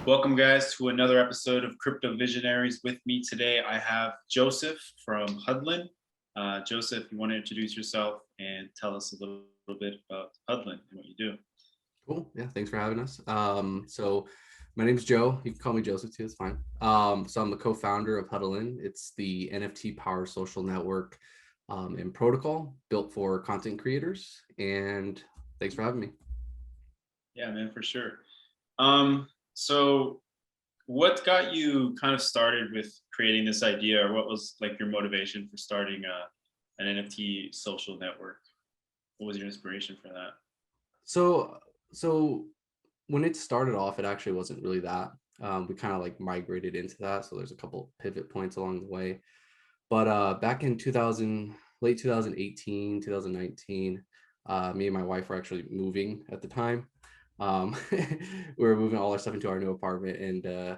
Welcome, guys, to another episode of Crypto Visionaries. With me today, I have Joseph from Huddln. Joseph, you want to introduce yourself and tell us a little bit about Huddln and what you do? Cool. Yeah, thanks for having us. So my name is Joe. You can call me Joseph too, it's fine. So I'm the co-founder of Huddln. It's the NFT power social network and protocol built for content creators. And thanks for having me. Yeah, man, for sure. So what got you kind of started with creating this idea, or what was like your motivation for starting an NFT social network? What was your inspiration for that? So when it started off, it actually wasn't really that. We kind of like migrated into that. So there's a couple pivot points along the way. But back in late 2018, 2019, me and my wife were actually moving at the time. We were moving all our stuff into our new apartment, and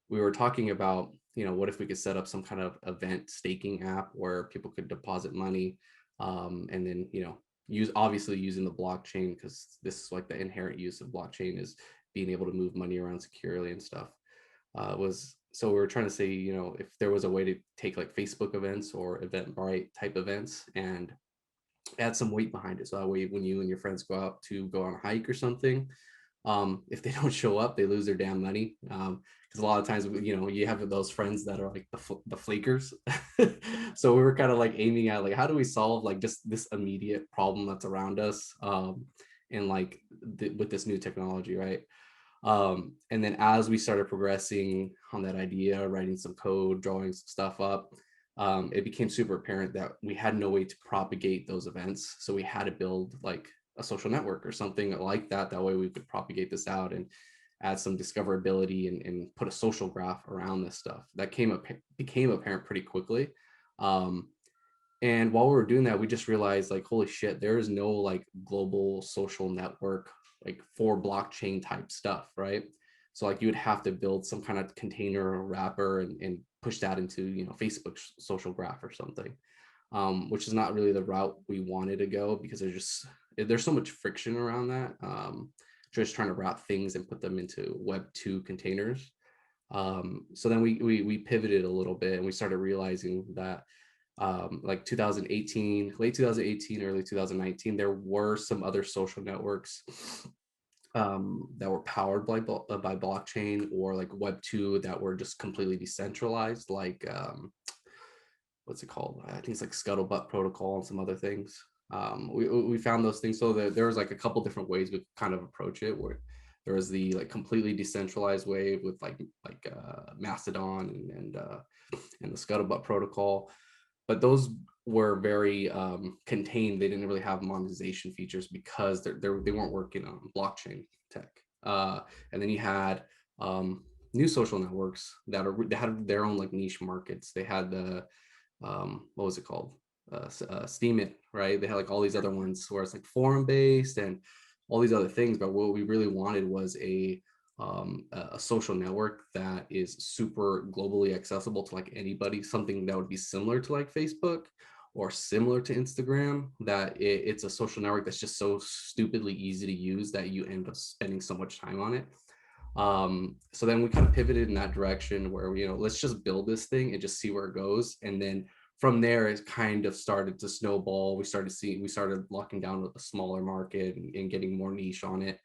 we were talking about, what if we could set up some kind of event staking app where people could deposit money, and then, obviously using the blockchain, because this is like the inherent use of blockchain is being able to move money around securely and stuff. So we were trying to say, if there was a way to take like Facebook events or Eventbrite type events and add some weight behind it. So that way, when you and your friends go on a hike or something, if they don't show up, they lose their damn money. Because a lot of times, you have those friends that are like the flakers. So we were kind of like aiming at like, how do we solve like just this immediate problem that's around us, and like with this new technology, right? And then as we started progressing on that idea, writing some code, drawing some stuff up, it became super apparent that we had no way to propagate those events. So we had to build like a social network or something like that. That way we could propagate this out and add some discoverability and put a social graph around this stuff. That became apparent pretty quickly. And while we were doing that, we just realized like, holy shit, there is no like global social network like for blockchain type stuff, right? So like you would have to build some kind of container or wrapper and push that into, Facebook's social graph or something, which is not really the route we wanted to go because there's so much friction around that. Just trying to wrap things and put them into Web2 containers. So then we pivoted a little bit and we started realizing that like 2018, late 2018, early 2019, there were some other social networks that were powered by blockchain or like Web2 that were just completely decentralized, like what's it called? I think it's like Scuttlebutt Protocol and some other things. We found those things. So that there was like a couple different ways we kind of approach it, where there was the like completely decentralized way with like Mastodon and the Scuttlebutt Protocol, but those were very contained. They didn't really have monetization features because they weren't working on blockchain tech. And then you had new social networks that had their own like niche markets. They had the what was it called? Steam It, right? They had like all these other ones where it's like forum based and all these other things. But what we really wanted was a social network that is super globally accessible to like anybody, something that would be similar to like Facebook or similar to Instagram, that it's a social network that's just so stupidly easy to use that you end up spending so much time on it. So then we kind of pivoted in that direction where, let's just build this thing and just see where it goes. And then from there, it kind of started to snowball. We started locking down with a smaller market and getting more niche on it.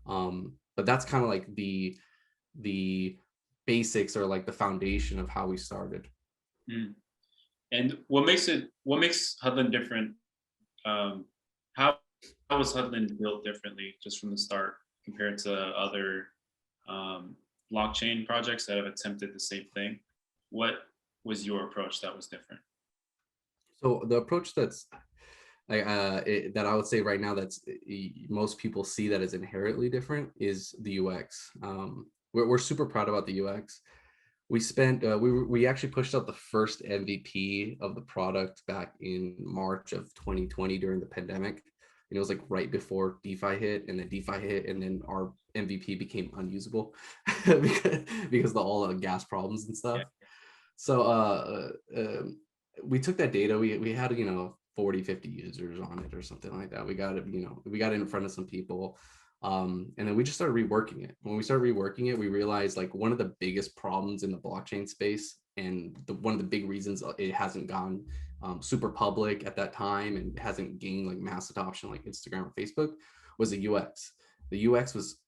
But that's kind of like the basics or like the foundation of how we started. And what makes Huddln different? How was Huddln built differently just from the start compared to other blockchain projects that have attempted the same thing? What was your approach that was different? So the approach that I would say right now that's most people see that is inherently different is the UX. We're super proud about the UX. We actually pushed out the first MVP of the product back in March of 2020 during the pandemic. And it was like right before DeFi hit, and then DeFi hit, and then our MVP became unusable because of all the gas problems and stuff. Yeah. So we took that data. We had 40, 50 users on it or something like that. We got it in front of some people. And then we just started reworking it. When we started reworking it, we realized like one of the biggest problems in the blockchain space, and one of the big reasons it hasn't gone super public at that time and hasn't gained like mass adoption like Instagram or Facebook, was the UX. The UX was,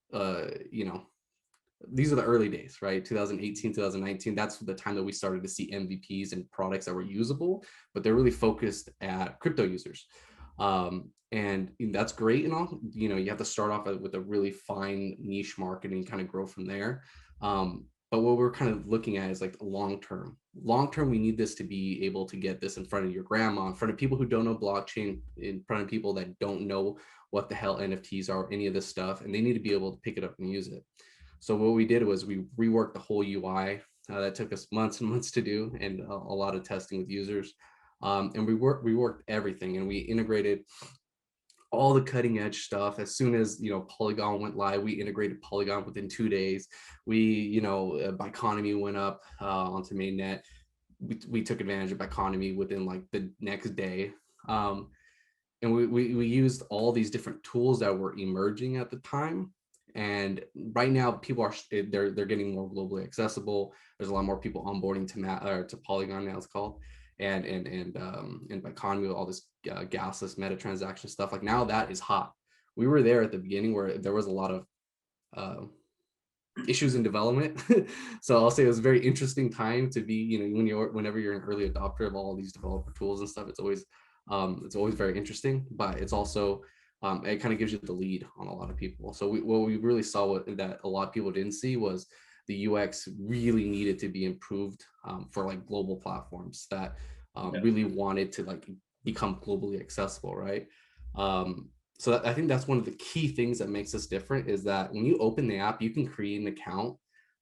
these are the early days, right? 2018, 2019, that's the time that we started to see MVPs and products that were usable, but they're really focused at crypto users. And that's great and all. You have to start off with a really fine niche marketing, kind of grow from there. But what we're kind of looking at is like long term. Long term, we need this to be able to get this in front of your grandma, in front of people who don't know blockchain, in front of people that don't know what the hell NFTs are, any of this stuff, and they need to be able to pick it up and use it. So what we did was we reworked the whole UI. That took us months and months to do, and a lot of testing with users. And we worked everything, and we integrated all the cutting edge stuff. As soon as Polygon went live, we integrated Polygon within 2 days. We Biconomy went up onto mainnet. We took advantage of Biconomy within like the next day. And we used all these different tools that were emerging at the time. And right now, people are they're getting more globally accessible. There's a lot more people onboarding to Polygon now, it's called, and Biconomy with all this gasless meta transaction stuff. Like now, that is hot. We were there at the beginning where there was a lot of issues in development. So I'll say it was a very interesting time to be. Whenever you're an early adopter of all these developer tools and stuff, it's always very interesting, but it's also it kind of gives you the lead on a lot of people. So what we really saw that a lot of people didn't see was the UX really needed to be improved for like global platforms that really wanted to like become globally accessible, right? So I think that's one of the key things that makes us different, is that when you open the app, you can create an account.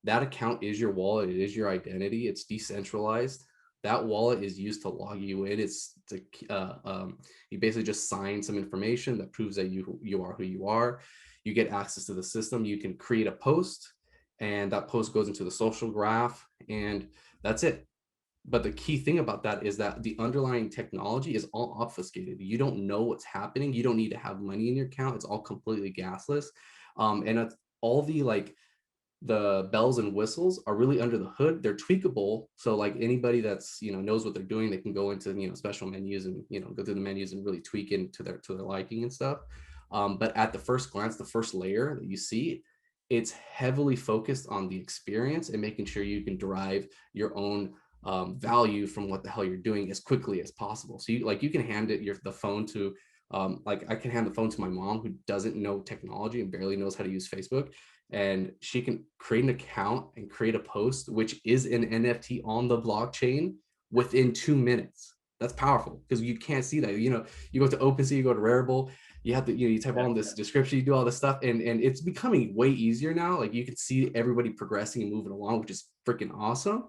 That account is your wallet. It is your identity. It's decentralized. That wallet is used to log you in. You basically just sign some information that proves that you are who you are. You get access to the system. You can create a post, and that post goes into the social graph, and that's it. But the key thing about that is that the underlying technology is all obfuscated. You don't know what's happening. You don't need to have money in your account. It's all completely gasless. And it's all the bells and whistles are really under the hood. They're tweakable. So like anybody that's, knows what they're doing, they can go into, special menus and, go through the menus and really tweak into their liking and stuff. But at the first glance, the first layer that you see, it's heavily focused on the experience and making sure you can derive your own value from what the hell you're doing as quickly as possible. So you can hand the phone to, like I can hand the phone to my mom who doesn't know technology and barely knows how to use Facebook, and she can create an account and create a post, which is an NFT on the blockchain within 2 minutes. That's powerful because you can't see that. You go to OpenSea, you go to Rarible, you have to, you type all this description, you do all this stuff, and it's becoming way easier now. Like you can see everybody progressing and moving along, which is freaking awesome.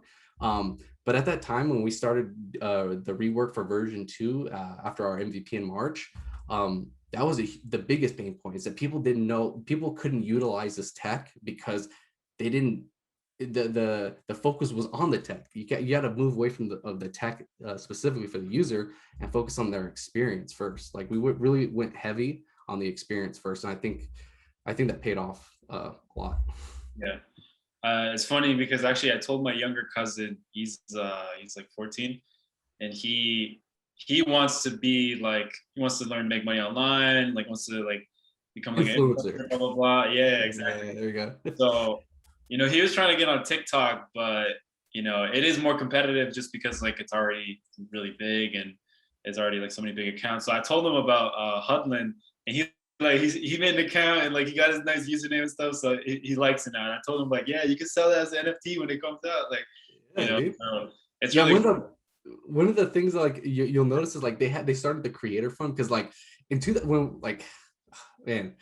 But at that time, when we started the rework for version 2 after our MVP in March, that was the biggest pain point, is that people couldn't utilize this tech because they didn't, the focus was on the tech. You got to move away from the tech specifically for the user and focus on their experience first. Like we really went heavy on the experience first. And I think that paid off a lot. Yeah. It's funny because actually I told my younger cousin, he's like 14, and he wants to be like, he wants to learn to make money online, like wants to like become like influencer, an influencer, blah blah blah. Yeah, exactly. Yeah, there you go. So he was trying to get on TikTok, but it is more competitive just because like it's already really big and it's already like so many big accounts. So I told him about Huddln, and he made an account and like he got his nice username and stuff, so he likes it now. And I told him like, yeah, you can sell that as an NFT when it comes out, like it's really one of the things like you'll notice is like they started the creator fund, because like man,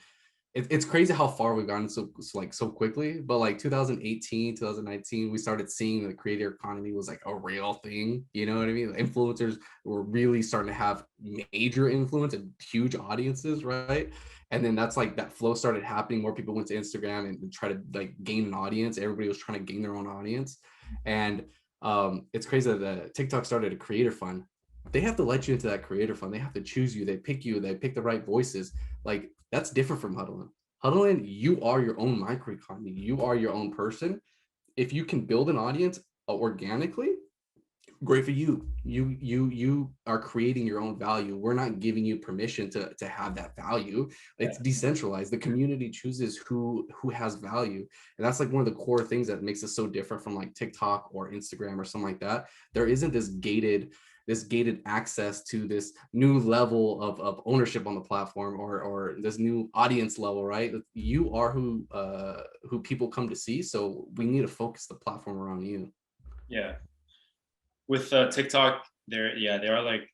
it's crazy how far we've gotten so quickly. But like 2018, 2019, we started seeing the creator economy was like a real thing. You know what I mean? Influencers were really starting to have major influence and huge audiences, right? And then that's like that flow started happening. More people went to Instagram and try to like gain an audience. Everybody was trying to gain their own audience. And it's crazy that the TikTok started a creator fund. They have to let you into that creator fund. They have to choose you. They pick you. They pick the right voices. Like that's different from Huddln. Huddln, you are your own microeconomy. You are your own person. If you can build an audience organically, great for you. You are creating your own value. We're not giving you permission to have that value. It's Yeah. decentralized. The community chooses who has value, and that's like one of the core things that makes us so different from like TikTok or Instagram or something like that. There isn't this gated access to this new level of ownership on the platform, or this new audience level, right? You are who people come to see, so we need to focus the platform around you. Yeah. With TikTok, they are like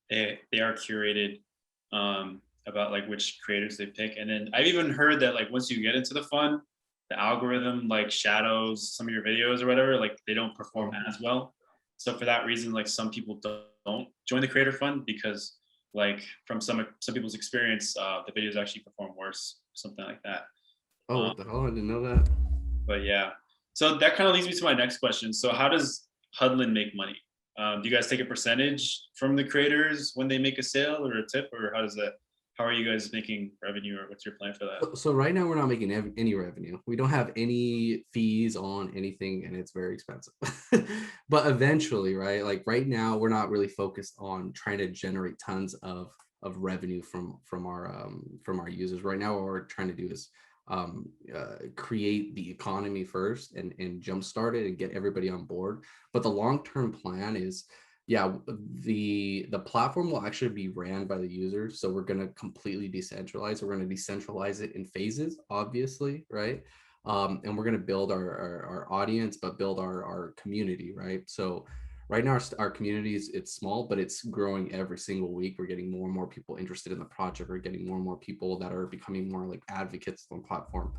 they are curated about like which creators they pick, and then I've even heard that like once you get into the fund, the algorithm like shadows some of your videos or whatever, like they don't perform Oh, as well. So for that reason, like some people don't join the creator fund because like from some people's experience, the videos actually perform worse, something like that. oh, Um, what the hell? I didn't know that. but yeah, so that kind of leads me to my next question. So how does Huddln make money? Do you guys take a percentage from the creators when they make a sale or a tip, or how does that? How are you guys making revenue, or what's your plan for that? So right now we're not making any revenue. We don't have any fees on anything, and it's very expensive. But eventually, right? Like right now, we're not really focused on trying to generate tons of revenue from our users. Right now, what we're trying to do is create the economy first and jumpstart it and get everybody on board. But the long term plan is, yeah, the platform will actually be ran by the users, so we're going to completely decentralize. We're going to decentralize it in phases, obviously, right? And we're going to build our audience, but build our community, right? So right now our community is, it's small, but it's growing every single week. We're getting more and more people interested in the project. We're getting more and more people that are becoming more like advocates on the platform.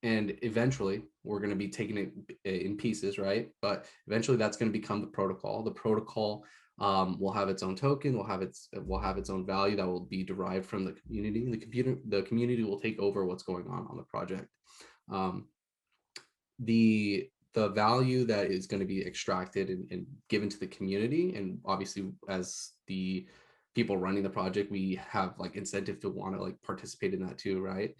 And eventually we're going to be taking it in pieces, right? But eventually that's going to become the protocol. The protocol will have its own token, will have its own value that will be derived from the community. The community will take over what's going on the project. um, the value that is going to be extracted and given to the community, and obviously as the people running the project, we have like incentive to want to like participate in that too, right?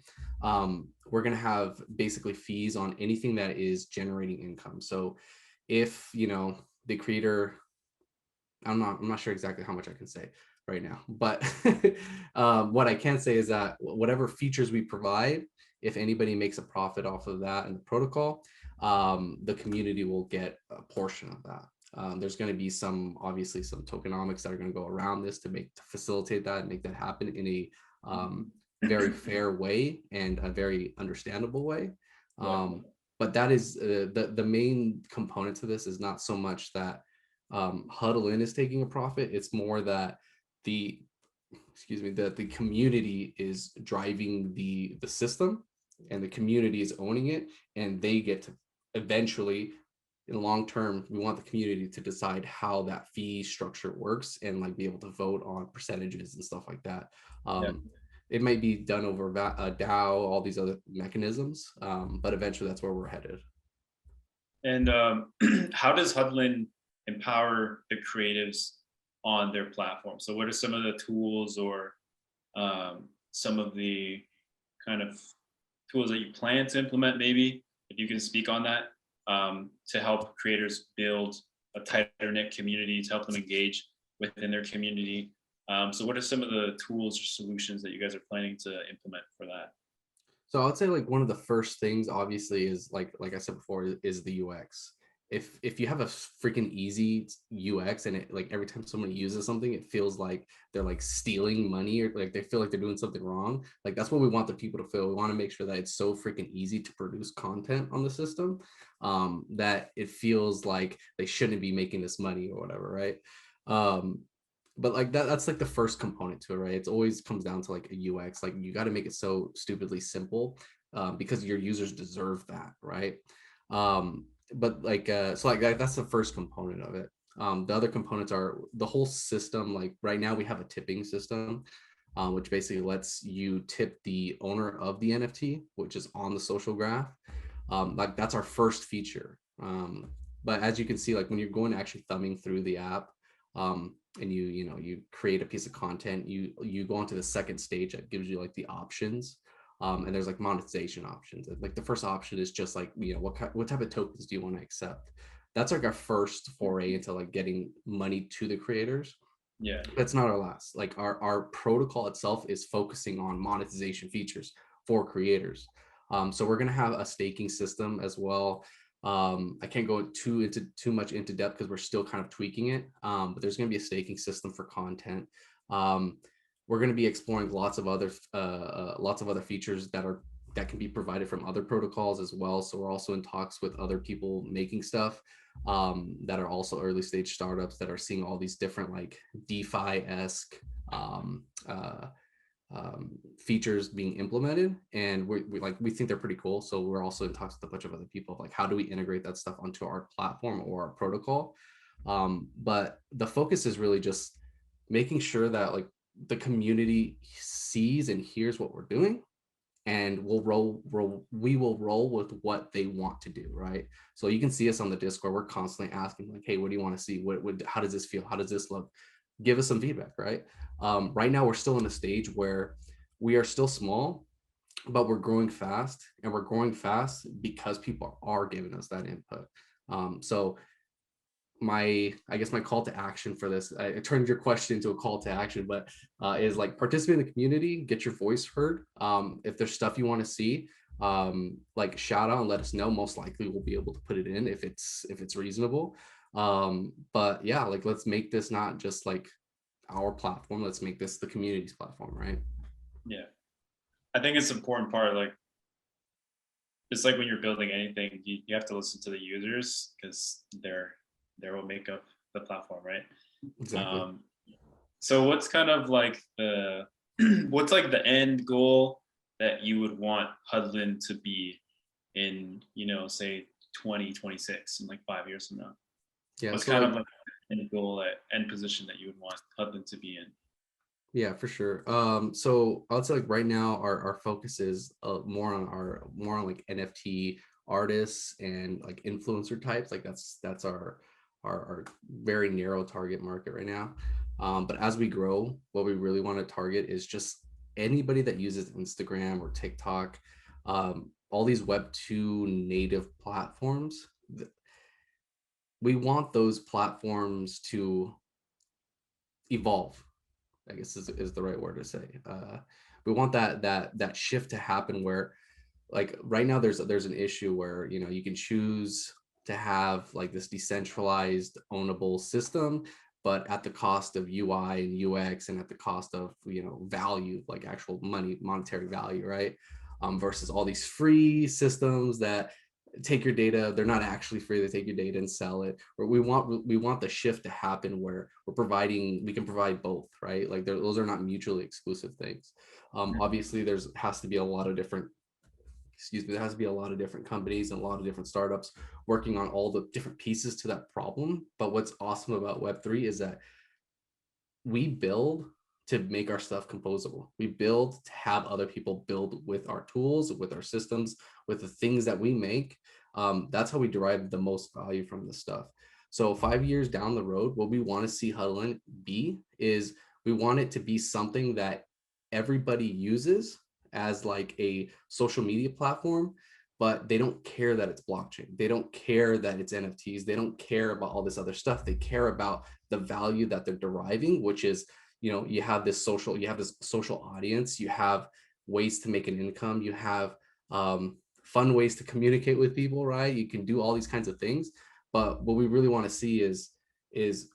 We're going to have basically fees on anything that is generating income. So if the creator, I'm not sure exactly how much I can say right now, but what I can say is that whatever features we provide, if anybody makes a profit off of that in the protocol, the community will get a portion of that. There's going to be obviously some tokenomics that are going to go around this to facilitate that and make that happen in a very fair way and a very understandable way. Yeah. But that is the main component to this is not so much that Huddln is taking a profit. It's more that the that the community is driving the system, and the community is owning it, and they get to eventually, in the long term, we want the community to decide how that fee structure works and like be able to vote on percentages and stuff like that. Yeah. It might be done over a DAO, all these other mechanisms, but eventually that's where we're headed. And how does Huddln empower the creatives on their platform? So what are some of the tools or some of the kind of tools that you plan to implement, maybe, if you can speak on that, to help creators build a tighter knit community, to help them engage within their community? So what are some of the tools or solutions that you guys are planning to implement for that? So I would say like one of the first things obviously is like I said before is the UX. If you have a freaking easy UX, and it like every time somebody uses something, it feels like they're like stealing money, or like they feel like they're doing something wrong. Like that's what we want the people to feel. We want to make sure that it's so freaking easy to produce content on the system, that it feels like they shouldn't be making this money or whatever, right? Um, but like that's like the first component to it, right? It always comes down to like a UX. Like you got to make it so stupidly simple, because your users deserve that, right? But like so like that's the first component of it. The other components are the whole system. Like right now we have a tipping system, which basically lets you tip the owner of the NFT, which is on the social graph. Like that's our first feature. But as you can see, like when you're going to actually thumbing through the app, and you create a piece of content, you go on to the second stage that gives you like the options. And there's like monetization options. Like the first option is just like, what type of tokens do you want to accept? That's like our first foray into like getting money to the creators. Yeah. That's not our last. Like our protocol itself is focusing on monetization features for creators. So we're gonna have a staking system as well. I can't go too much into depth because we're still kind of tweaking it. But there's gonna be a staking system for content. We're gonna be exploring lots of other features that can be provided from other protocols as well. So we're also in talks with other people making stuff that are also early stage startups that are seeing all these different like DeFi-esque features being implemented, and we think they're pretty cool. So we're also in talks with a bunch of other people of like how do we integrate that stuff onto our platform or our protocol. But the focus is really just making sure that like the community sees and hears what we're doing, and we will roll with what they want to do, right? So you can see us on the Discord. We're constantly asking like, hey, what do you want to see? How does this feel? How does this look? Give us some feedback, right? Right now we're still in a stage where we are still small, but we're growing fast, and we're growing fast because people are giving us that input. So my call to action for this, I turned your question into a call to action, but is like participate in the community, get your voice heard. If there's stuff you want to see, like shout out and let us know. Most likely we'll be able to put it in if it's reasonable. But yeah, like let's make this not just like our platform, let's make this the community's platform, right? Yeah, I think it's an important part. Like, it's like when you're building anything, you have to listen to the users because they're what make up the platform, right? Exactly. So what's kind of like the what's like the end goal that you would want Huddln to be in, say 2026, in like 5 years from now? Yeah, What's so kind like, of like the end goal, end position that you would want Huddln to be in? yeah, for sure. So I'll say like right now our focus is more on like NFT artists and like influencer types. Like that's our very narrow target market right now. But as we grow, what we really want to target is just anybody that uses Instagram or TikTok, all these Web2 native platforms. We want those platforms to evolve, I guess is the right word to say. We want that shift to happen where, like right now, there's an issue where you can choose to have like this decentralized ownable system, but at the cost of UI and UX, and at the cost of value, like actual monetary value, right? Versus all these free systems that take your data. They're not actually free. They take your data and sell it. Or we want the shift to happen where we can provide both, right? Like those are not mutually exclusive things. Obviously there has to be a lot of different companies and a lot of different startups working on all the different pieces to that problem. But what's awesome about Web3 is that we build to make our stuff composable. We build to have other people build with our tools, with our systems, with the things that we make. That's how we derive the most value from this stuff. So 5 years down the road, what we want to see Huddln be is we want it to be something that everybody uses as like a social media platform, but they don't care that it's blockchain. They don't care that it's NFTs. They don't care about all this other stuff. They care about the value that they're deriving, which is, you have this social audience, you have ways to make an income, you have fun ways to communicate with people, right? You can do all these kinds of things. But what we really want to see is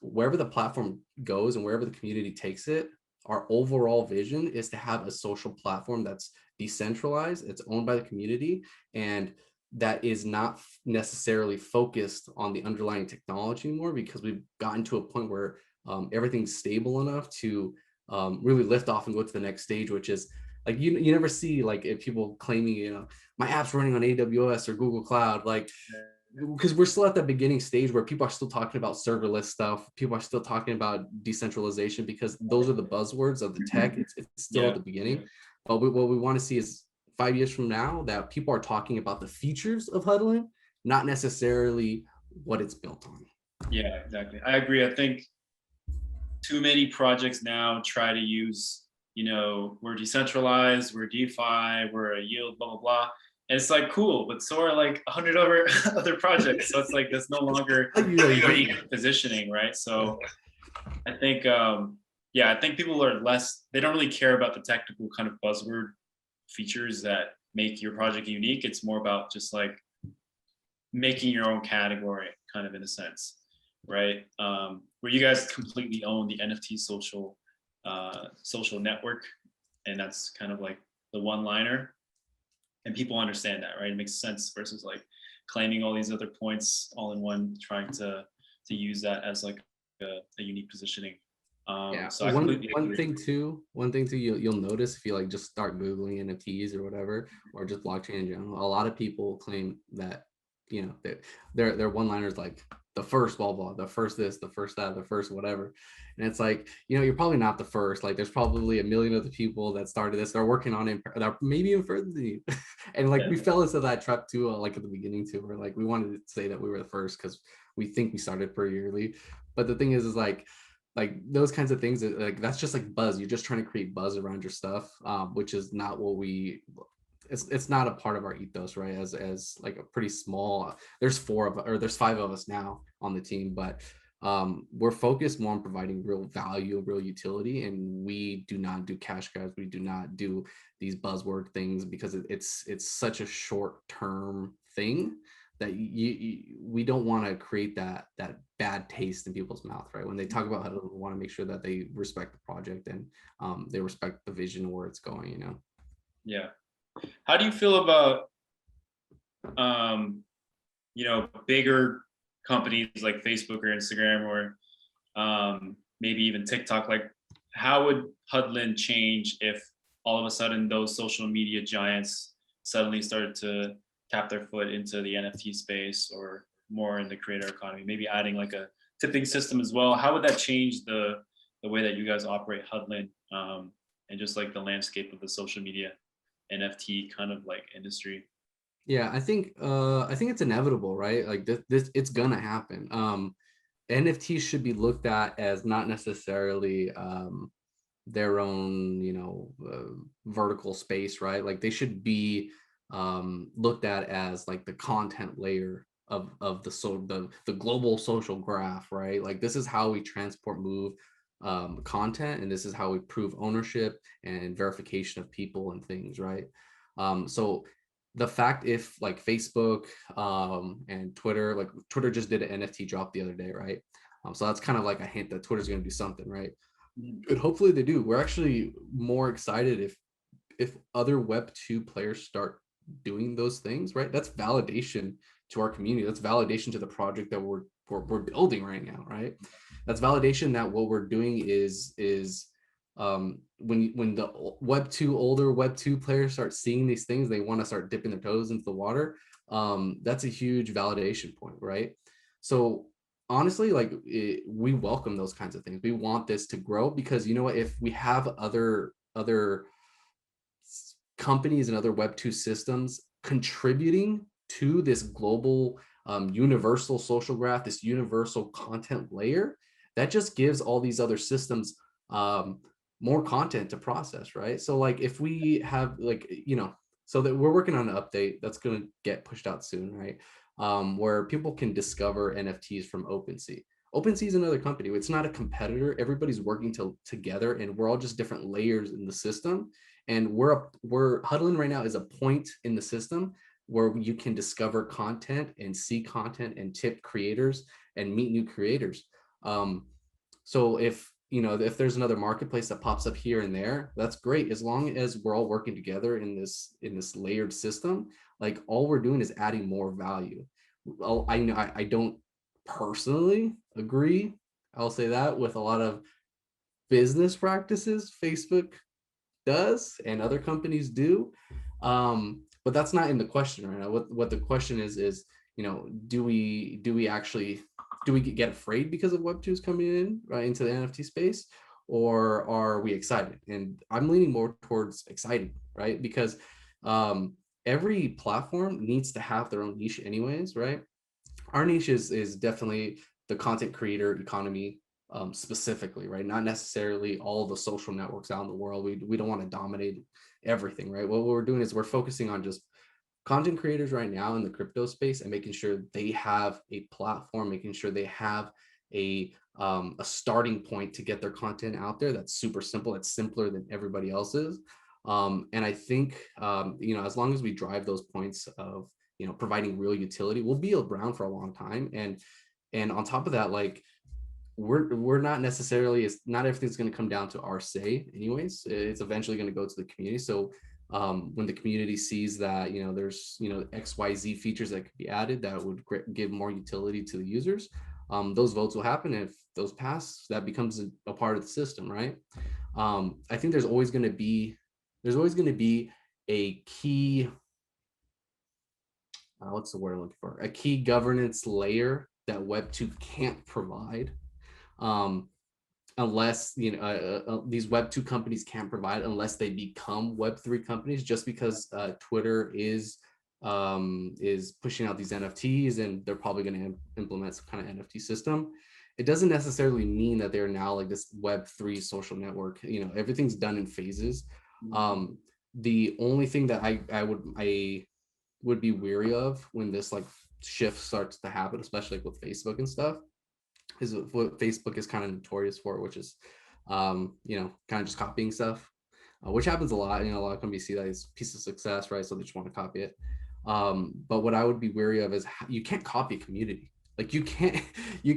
wherever the platform goes and wherever the community takes it, our overall vision is to have a social platform that's decentralized, it's owned by the community, and that is not necessarily focused on the underlying technology anymore, because we've gotten to a point where everything's stable enough to really lift off and go to the next stage, which is like you never see like if people claiming my app's running on AWS or Google Cloud, like because we're still at the beginning stage where people are still talking about serverless stuff. People are still talking about decentralization because those are the buzzwords of the tech. It's still at the beginning. But what we want to see is 5 years from now that people are talking about the features of Huddln, not necessarily what it's built on. Yeah, exactly. I agree. I think too many projects now try to use, we're decentralized, we're DeFi, we're a yield, blah blah blah. And it's like cool, but so are like 100 other projects. So it's like there's no longer unique positioning, right? So I think yeah, I think people are less, they don't really care about the technical kind of buzzword features that make your project unique. It's more about just like making your own category, kind of in a sense, right? Where you guys completely own the NFT social network, and that's kind of like the one-liner, and people understand that, right? It makes sense versus like claiming all these other points all in one, trying to use that as like a unique positioning. Yeah. So I completely One agree. thing too, you'll notice if you like just start Googling NFTs or whatever, or just blockchain in general, a lot of people claim that, that their one-liners like the first blah blah, the first this, the first that, the first whatever. And it's like, you're probably not the first. Like there's probably a million other people that started this, they're working on it, that maybe even further than you. And like we fell into that trap too, like at the beginning too, where like we wanted to say that we were the first because we think we started pretty early. But the thing is like those kinds of things, like that's just like buzz. You're just trying to create buzz around your stuff, which is not what it's not a part of our ethos, right? As like a pretty small, there's 5 of us now on the team, but we're focused more on providing real value, real utility, and we do not do cash grabs. We do not do these buzzword things because it's such a short term thing that we don't want to create that bad taste in people's mouth, right? When they talk about Huddln, we want to make sure that they respect the project and they respect the vision where it's going. Yeah. How do you feel about bigger companies like Facebook or Instagram or maybe even TikTok? Like, how would Huddln change if all of a sudden those social media giants suddenly started to tap their foot into the NFT space or more in the creator economy, maybe adding like a tipping system as well? How would that change the way that you guys operate Huddln, and just like the landscape of the social media NFT kind of like industry? Yeah, I think it's inevitable, right? Like this it's gonna happen. NFTs should be looked at as not necessarily their own, vertical space, right? Like they should be looked at as like the content layer of the global social graph, right? Like this is how we transport, move content, and this is how we prove ownership and verification of people and things, right? So the fact, if like Facebook and Twitter, like Twitter just did an NFT drop the other day, right? So that's kind of like a hint that Twitter's going to do something, right? And hopefully they do. We're actually more excited if other Web2 players start doing those things, right? That's validation to our community. That's validation to the project that we're building right now, right? That's validation that what we're doing is when the older Web2 players start seeing these things, they want to start dipping their toes into the water. That's a huge validation point, right? So honestly, like we welcome those kinds of things. We want this to grow because you know what? If we have other companies and other Web2 systems contributing to this global universal social graph, this universal content layer, that just gives all these other systems more content to process, right? So like if we have so that we're working on an update that's going to get pushed out soon, right? Where people can discover NFTs from OpenSea. OpenSea is another company. It's not a competitor. Everybody's working together, and we're all just different layers in the system. And we're Huddln right now is a point in the system where you can discover content and see content and tip creators and meet new creators. So if there's another marketplace that pops up here and there, that's great. As long as we're all working together in this layered system, like all we're doing is adding more value. I don't personally agree, I'll say that, with a lot of business practices Facebook does and other companies do, but that's not in the question right now. What the question is do we get afraid because of Web2s coming in right into the NFT space, or are we excited? And I'm leaning more towards excited, right? Because every platform needs to have their own niche anyways, right? Our niche is definitely the content creator economy, specifically, right? Not necessarily all the social networks out in the world. We don't want to dominate everything, right? What we're doing is we're focusing on just content creators right now in the crypto space and making sure they have a platform, making sure they have a starting point to get their content out there that's super simple, it's simpler than everybody else's. And I think, as long as we drive those points of, providing real utility, we'll be around for a long time. And on top of that, like, we're not necessarily, it's not everything's going to come down to our say anyways. It's eventually going to go to the community. So when the community sees that, there's, XYZ features that could be added that would give more utility to the users, those votes will happen. If those pass, that becomes a part of the system, right? I think there's always going to be a key, what's the word I'm looking for? A key governance layer that Web 2 can't provide, unless these Web 2 companies can't provide, unless they become Web 3 companies. Just because Twitter is pushing out these NFTs and they're probably going to implement some kind of NFT system, it doesn't necessarily mean that they're now like this Web 3 social network. Everything's done in phases. The only thing that I would be weary of when this like shift starts to happen, especially like with Facebook and stuff, is what Facebook is kind of notorious for, which is kind of just copying stuff, which happens a lot. A lot of companies see that as a piece of success, right? So they just want to copy it. But what I would be wary of is you can't copy a community. Like you can't see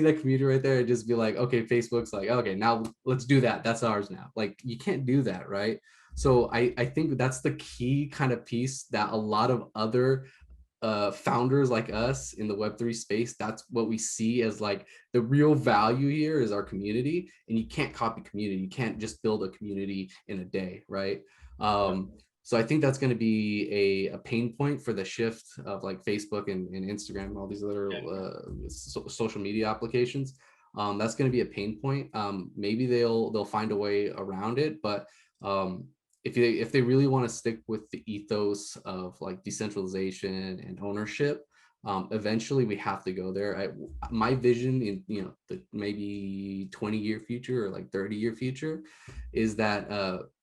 that community right there and just be like, okay, Facebook's like, okay, now let's do that. That's ours now. Like you can't do that, right? So I think that's the key kind of piece that a lot of other founders like us in the Web3 space, that's what we see as like the real value here is our community. And you can't copy community. You can't just build a community in a day, right? So I think that's going to be a pain point for the shift of like Facebook and Instagram and all these other social media applications. That's going to be a pain point. Maybe they'll find a way around it, but if they really want to stick with the ethos of like decentralization and ownership, eventually we have to go there. My vision in the maybe 20-year future or like 30-year future is that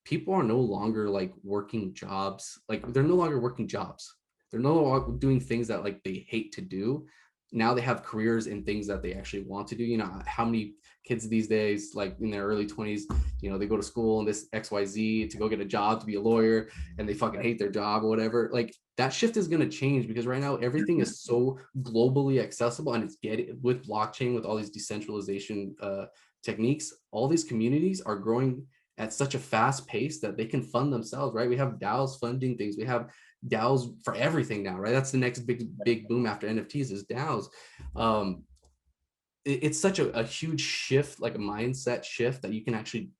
people are no longer like working jobs. Like they're no longer working jobs. They're no longer doing things that like they hate to do. Now they have careers in things that they actually want to do. How many kids these days, like in their early 20s, they go to school and this XYZ to go get a job to be a lawyer, and they fucking hate their job or whatever. Like that shift is going to change because right now everything is so globally accessible, and it's getting with blockchain, with all these decentralization techniques, all these communities are growing at such a fast pace that they can fund themselves, right? We have DAOs funding things. We have DAOs for everything now, right? That's the next big boom after NFTs is DAOs. It's such a huge shift, like a mindset shift, that you can actually,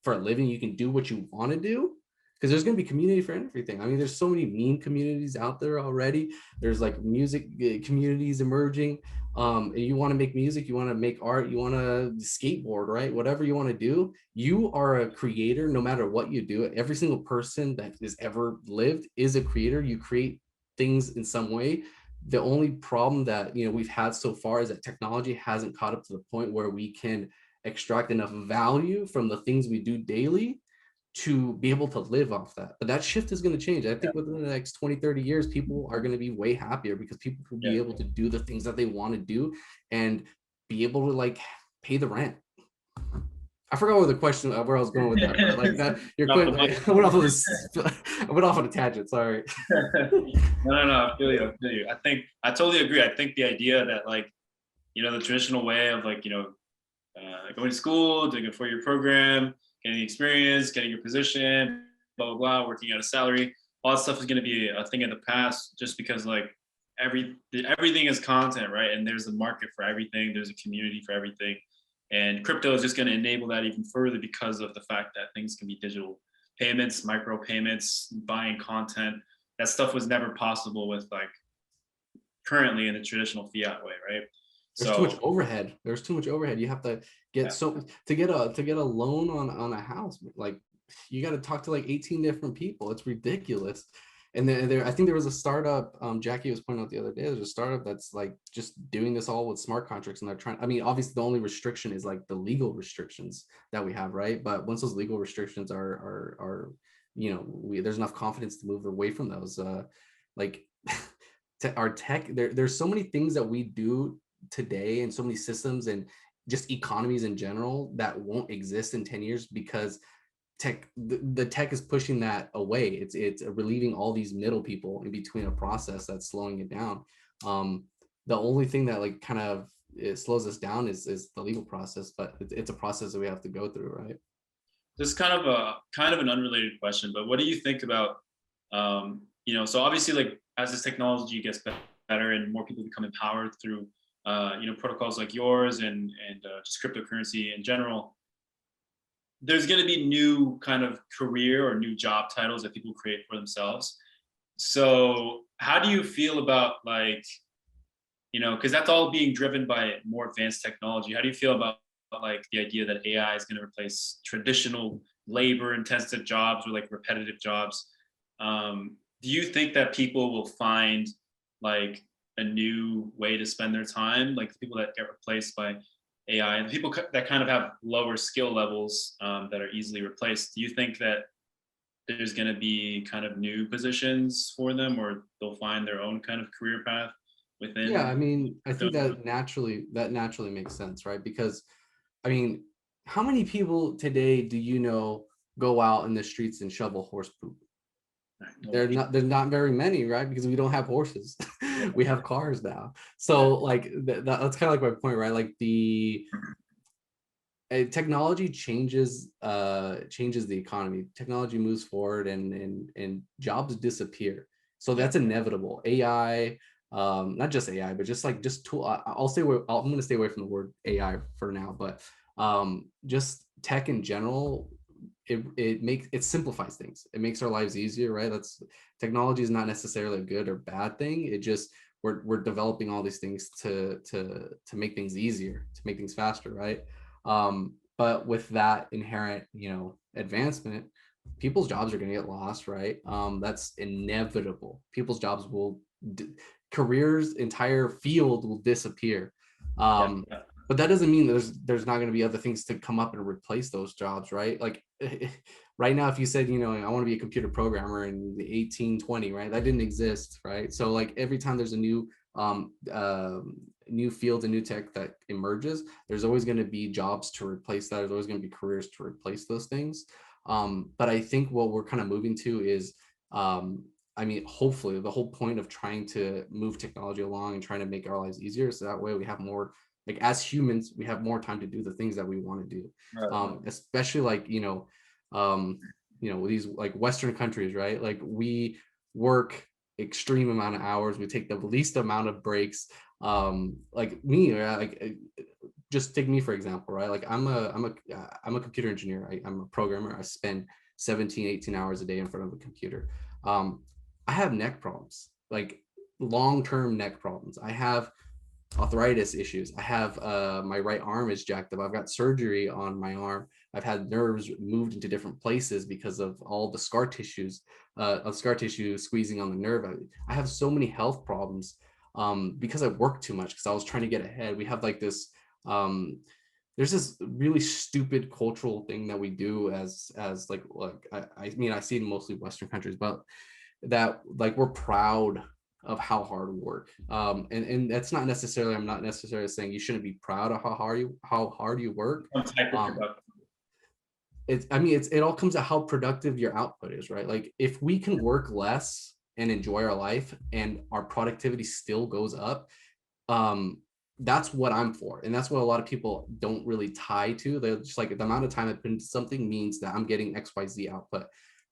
for a living, you can do what you want to do, because there's going to be community for everything. I mean, there's so many meme communities out there already. There's like music communities emerging. And you want to make music, you want to make art, you want to skateboard, right? Whatever you want to do, you are a creator no matter what you do. Every single person that has ever lived is a creator. You create things in some way. The only problem that we've had so far is that technology hasn't caught up to the point where we can extract enough value from the things we do daily to be able to live off that. But that shift is going to change. I think within the next 20, 30 years, people are going to be way happier because people will be able to do the things that they want to do and be able to like pay the rent. I forgot what the question, where I was going with that. But like that, I went off on a tangent. Sorry. No, I feel you. I totally agree. I think the idea that like, the traditional way of like, going to school, doing a 4-year program, getting the experience, getting your position, blah, blah, blah, working at a salary, all that stuff is going to be a thing of the past, just because like everything is content, right? And there's a market for everything. There's a community for everything. And crypto is just going to enable that even further because of the fact that things can be digital payments, micro payments, buying content. That stuff was never possible with like currently in the traditional fiat way, right? There's too much overhead. There's too much overhead. You have to get to get a loan on a house. Like you got to talk to like 18 different people. It's ridiculous. And then I think there was a startup, Jackie was pointing out the other day, there's a startup that's like just doing this all with smart contracts, and they're trying, I mean, obviously the only restriction is like the legal restrictions that we have, right? But once those legal restrictions are you know, there's enough confidence to move away from those. Like our tech, there's so many things that we do today, and so many systems and just economies in general that won't exist in 10 years because the tech is pushing that away. It's relieving all these middle people in between a process that's slowing it down. The only thing that like kind of it slows us down is the legal process, but it's a process that we have to go through, right? This is kind of an unrelated question, but what do you think about so obviously like as this technology gets better and more people become empowered through protocols like yours and just cryptocurrency in general, there's going to be new kind of career or new job titles that people create for themselves. So how do you feel about like, because that's all being driven by more advanced technology. How do you feel about like the idea that AI is going to replace traditional labor intensive jobs or like repetitive jobs? Do you think that people will find like a new way to spend their time, like the people that get replaced by AI and the people that kind of have lower skill levels that are easily replaced? Do you think that there's going to be kind of new positions for them, or they'll find their own kind of career path Yeah, I within mean, I crypto? think that naturally makes sense, right? Because I mean, how many people today do you know go out in the streets and shovel horse poop? There's not very many, right? Because we don't have horses. We have cars now. So like that's kind of like my point, right? Like the technology changes the economy. Technology moves forward, and jobs disappear. So that's inevitable. AI, not just AI, but just tool. I'll stay away. I'm going to stay away from the word AI for now, but just tech in general. It simplifies things. It makes our lives easier, right? That's technology is not necessarily a good or bad thing. It just we're developing all these things to make things easier, to make things faster, right? But with that inherent, advancement, people's jobs are going to get lost, right? That's inevitable. People's jobs careers, entire field will disappear. Um, Yeah. but that doesn't mean there's not going to be other things to come up and replace those jobs, right? Like right now, if you said, I want to be a computer programmer in the 1820, right? That didn't exist, right? So like every time there's a new field and new tech that emerges, there's always going to be jobs to replace that. There's always going to be careers to replace those things. But I think what we're kind of moving to is, I mean, hopefully the whole point of trying to move technology along and trying to make our lives easier, so that way we have more, like as humans, we have more time to do the things that we want to do. Especially like, these like Western countries, right? Like we work extreme amount of hours, we take the least amount of breaks. Like me, like just take me for example, right? Like I'm a computer engineer. I'm a programmer. I spend 17, 18 hours a day in front of a computer. I have neck problems, like long-term neck problems. I have arthritis issues. I have my right arm is jacked up. I've got surgery on my arm. I've had nerves moved into different places because of all the scar tissues, of scar tissue squeezing on the nerve. I have so many health problems because I work too much because I was trying to get ahead. We have like this there's this really stupid cultural thing that we do as like I mean, I see it in mostly Western countries, but that like we're proud of how hard we work. And that's not necessarily, I'm not necessarily saying you shouldn't be proud of how hard you work. It all comes to how productive your output is, right? Like if we can work less and enjoy our life and our productivity still goes up, that's what I'm for. And that's what a lot of people don't really tie to. They're just like, the amount of time I put into something means that I'm getting XYZ output.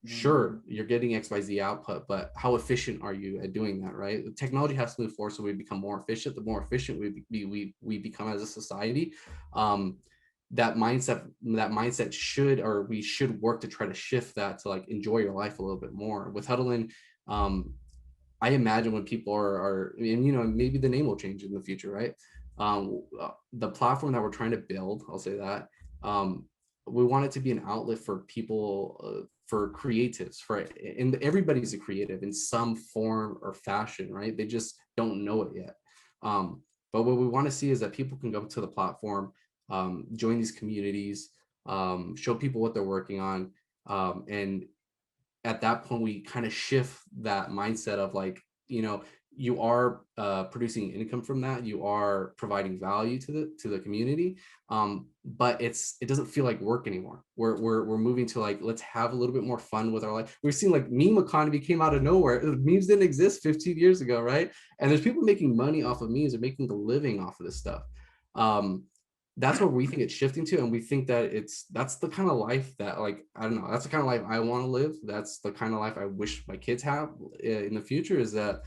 Sure, you're getting XYZ output, but how efficient are you at doing that, right? The technology has to move forward so we become more efficient. The more efficient we become as a society, that mindset we should work to try to shift that to like enjoy your life a little bit more. With Huddln, I imagine when people are and maybe the name will change in the future, right? The platform that we're trying to build, I'll say that, we want it to be an outlet for people creatives, and everybody's a creative in some form or fashion, right? They just don't know it yet. But what we want to see is that people can go to the platform, join these communities, show people what they're working on, and at that point we kind of shift that mindset of like, you are producing income from that, you are providing value to the community, but it doesn't feel like work anymore. We're moving to like, let's have a little bit more fun with our life. We've seen like meme economy came out of nowhere. Memes didn't exist 15 years ago, right? And there's people making money off of memes and making a living off of this stuff. That's what we think it's shifting to, and we think that that's the kind of life that, like, I don't know, that's the kind of life I want to live. That's the kind of life I wish my kids have in the future, is that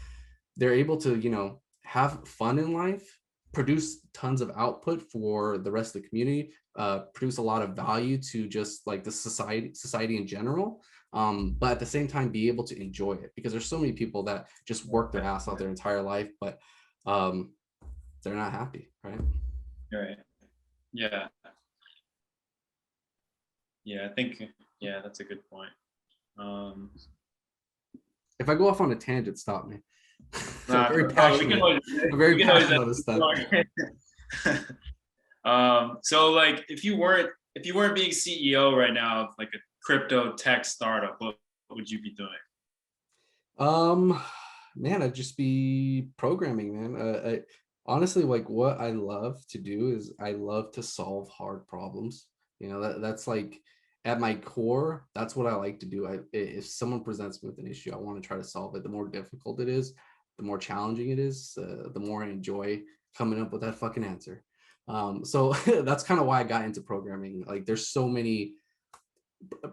they're able to, have fun in life, produce tons of output for the rest of the community, produce a lot of value to just like the society in general, but at the same time be able to enjoy it, because there's so many people that just work their ass off their entire life, but they're not happy, right? Right. Yeah. Yeah, I think, yeah, that's a good point. If I go off on a tangent, stop me. Nah, I'm very passionate. I'm very passionate on this stuff. So like, if you weren't being CEO right now of like a crypto tech startup, what would you be doing? Man, I'd just be programming, man. Honestly, like, what I love to do is I love to solve hard problems. That's like at my core, that's what I like to do. If someone presents me with an issue, I want to try to solve it. The more difficult it is, the more challenging it is, the more I enjoy coming up with that fucking answer. So that's kind of why I got into programming. Like, there's so many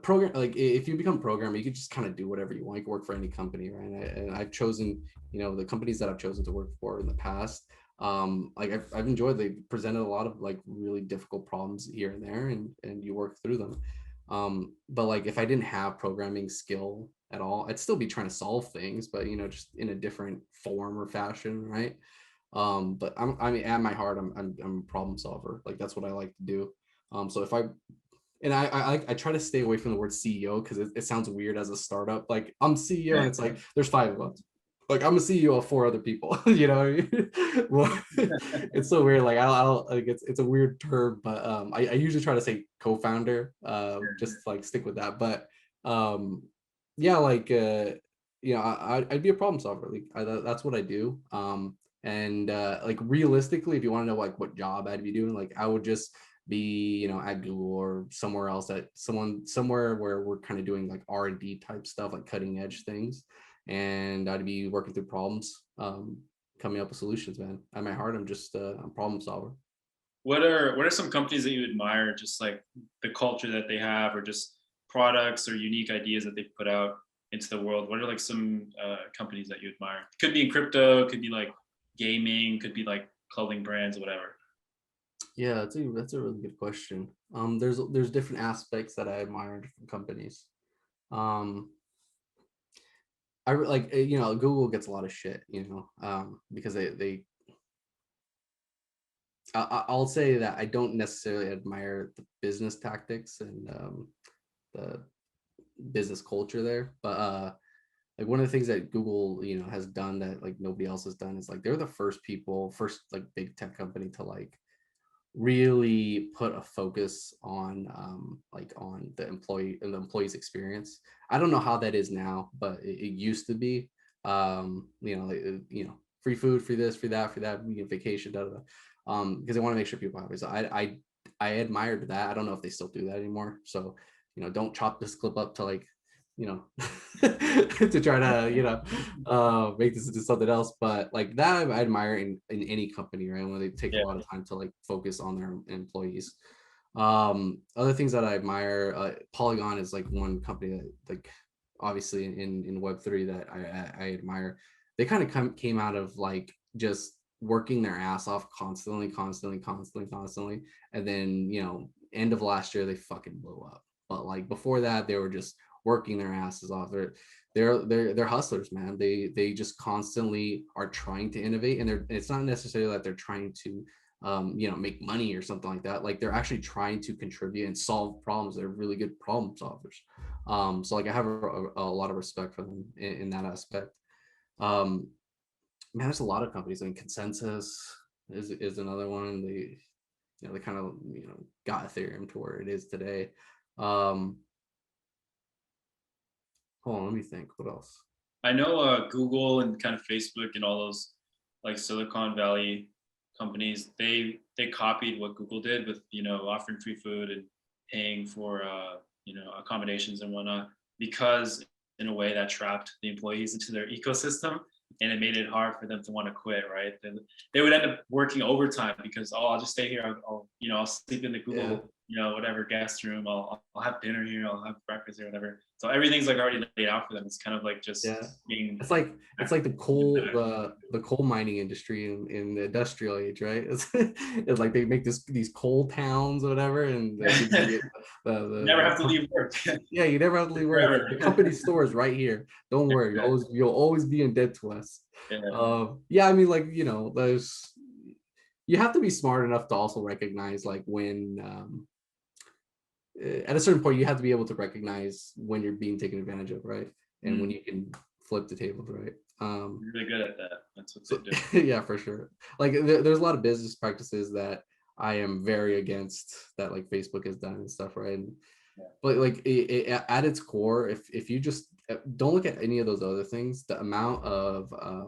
program, like if you become a programmer, you can just kind of do whatever you want. You can work for any company, right? And I've chosen, the companies that I've chosen to work for in the past, like I've enjoyed. They presented a lot of like really difficult problems here and there, and you work through them. But like, if I didn't have programming skill at all, I'd still be trying to solve things, but just in a different form or fashion, right? But I mean, at my heart, I'm a problem solver. Like, that's what I like to do. So if I try to stay away from the word CEO, because it sounds weird as a startup. Like, I'm CEO, and it's like there's 5 of us. Like, I'm a CEO of 4 other people. You know what I mean? Well, it's so weird. Like, I don't like, it's a weird term, but I usually try to say co-founder, just to, like, stick with that. But yeah, like I'd be a problem solver. Like, that's what I do. And like, realistically, if you want to know like what job I'd be doing, like, I would just be at Google or somewhere else, somewhere where we're kind of doing like R&D type stuff, like cutting edge things, and I'd be working through problems, coming up with solutions, man. At my heart, I'm just a problem solver. What are some companies that you admire, just like the culture that they have, or just products or unique ideas that they put out into the world? What are like some companies that you admire? Could be in crypto, could be like gaming, could be like clothing brands, whatever. Yeah, that's a really good question. There's different aspects that I admire in different companies. I like, Google gets a lot of shit, because I'll say that I don't necessarily admire the business tactics and the business culture there, but like, one of the things that Google has done that like nobody else has done is, like, they're the first like big tech company to like really put a focus on like on the employee and the employee's experience. I don't know how that is now, but it used to be, free food, free this, free that, vacation, da, da, da. Because they want to make sure people are happy. So I admired that. I don't know if they still do that anymore. So don't chop this clip up to like to try to make this into something else, but like that I admire in any company, right? When they take a lot of time to like focus on their employees. Other things that I admire, Polygon is like one company that, like, obviously in Web3 that I admire. They kind of came out of like just working their ass off constantly, and then end of last year they fucking blew up. But like before that, they were just working their asses off. They're hustlers, man. They just constantly are trying to innovate, and it's not necessarily that they're trying to make money or something like that. Like they're actually trying to contribute and solve problems. They're really good problem solvers. So like I have a lot of respect for them in that aspect. Man, there's a lot of companies. I mean, Consensus is another one. They kind of got Ethereum to where it is today. Hold on, let me think. What else? I know Google and kind of Facebook and all those like Silicon Valley companies, they copied what Google did with offering free food and paying for accommodations and whatnot, because in a way that trapped the employees into their ecosystem, and it made it hard for them to want to quit, right? They would end up working overtime because, oh, I'll just stay here. I'll sleep in the Google, whatever guest room. I'll have dinner here. I'll have breakfast here, whatever. So everything's like already laid out for them. It's kind of like just being. It's like the coal mining industry in the industrial age, right? It's like they make these coal towns or whatever, and never have to leave work. Yeah, you never have to leave work. The company store is right here. Don't worry, you'll always be in debt to us. I mean, like there's, you have to be smart enough to also recognize like when at a certain point you have to be able to recognize when you're being taken advantage of, right? And when you can flip the tables, right? You're really good at that. That's what they do. Yeah, for sure. Like there's a lot of business practices that I am very against that like Facebook has done and stuff, right? But like at its core, if you just don't look at any of those other things, the amount of I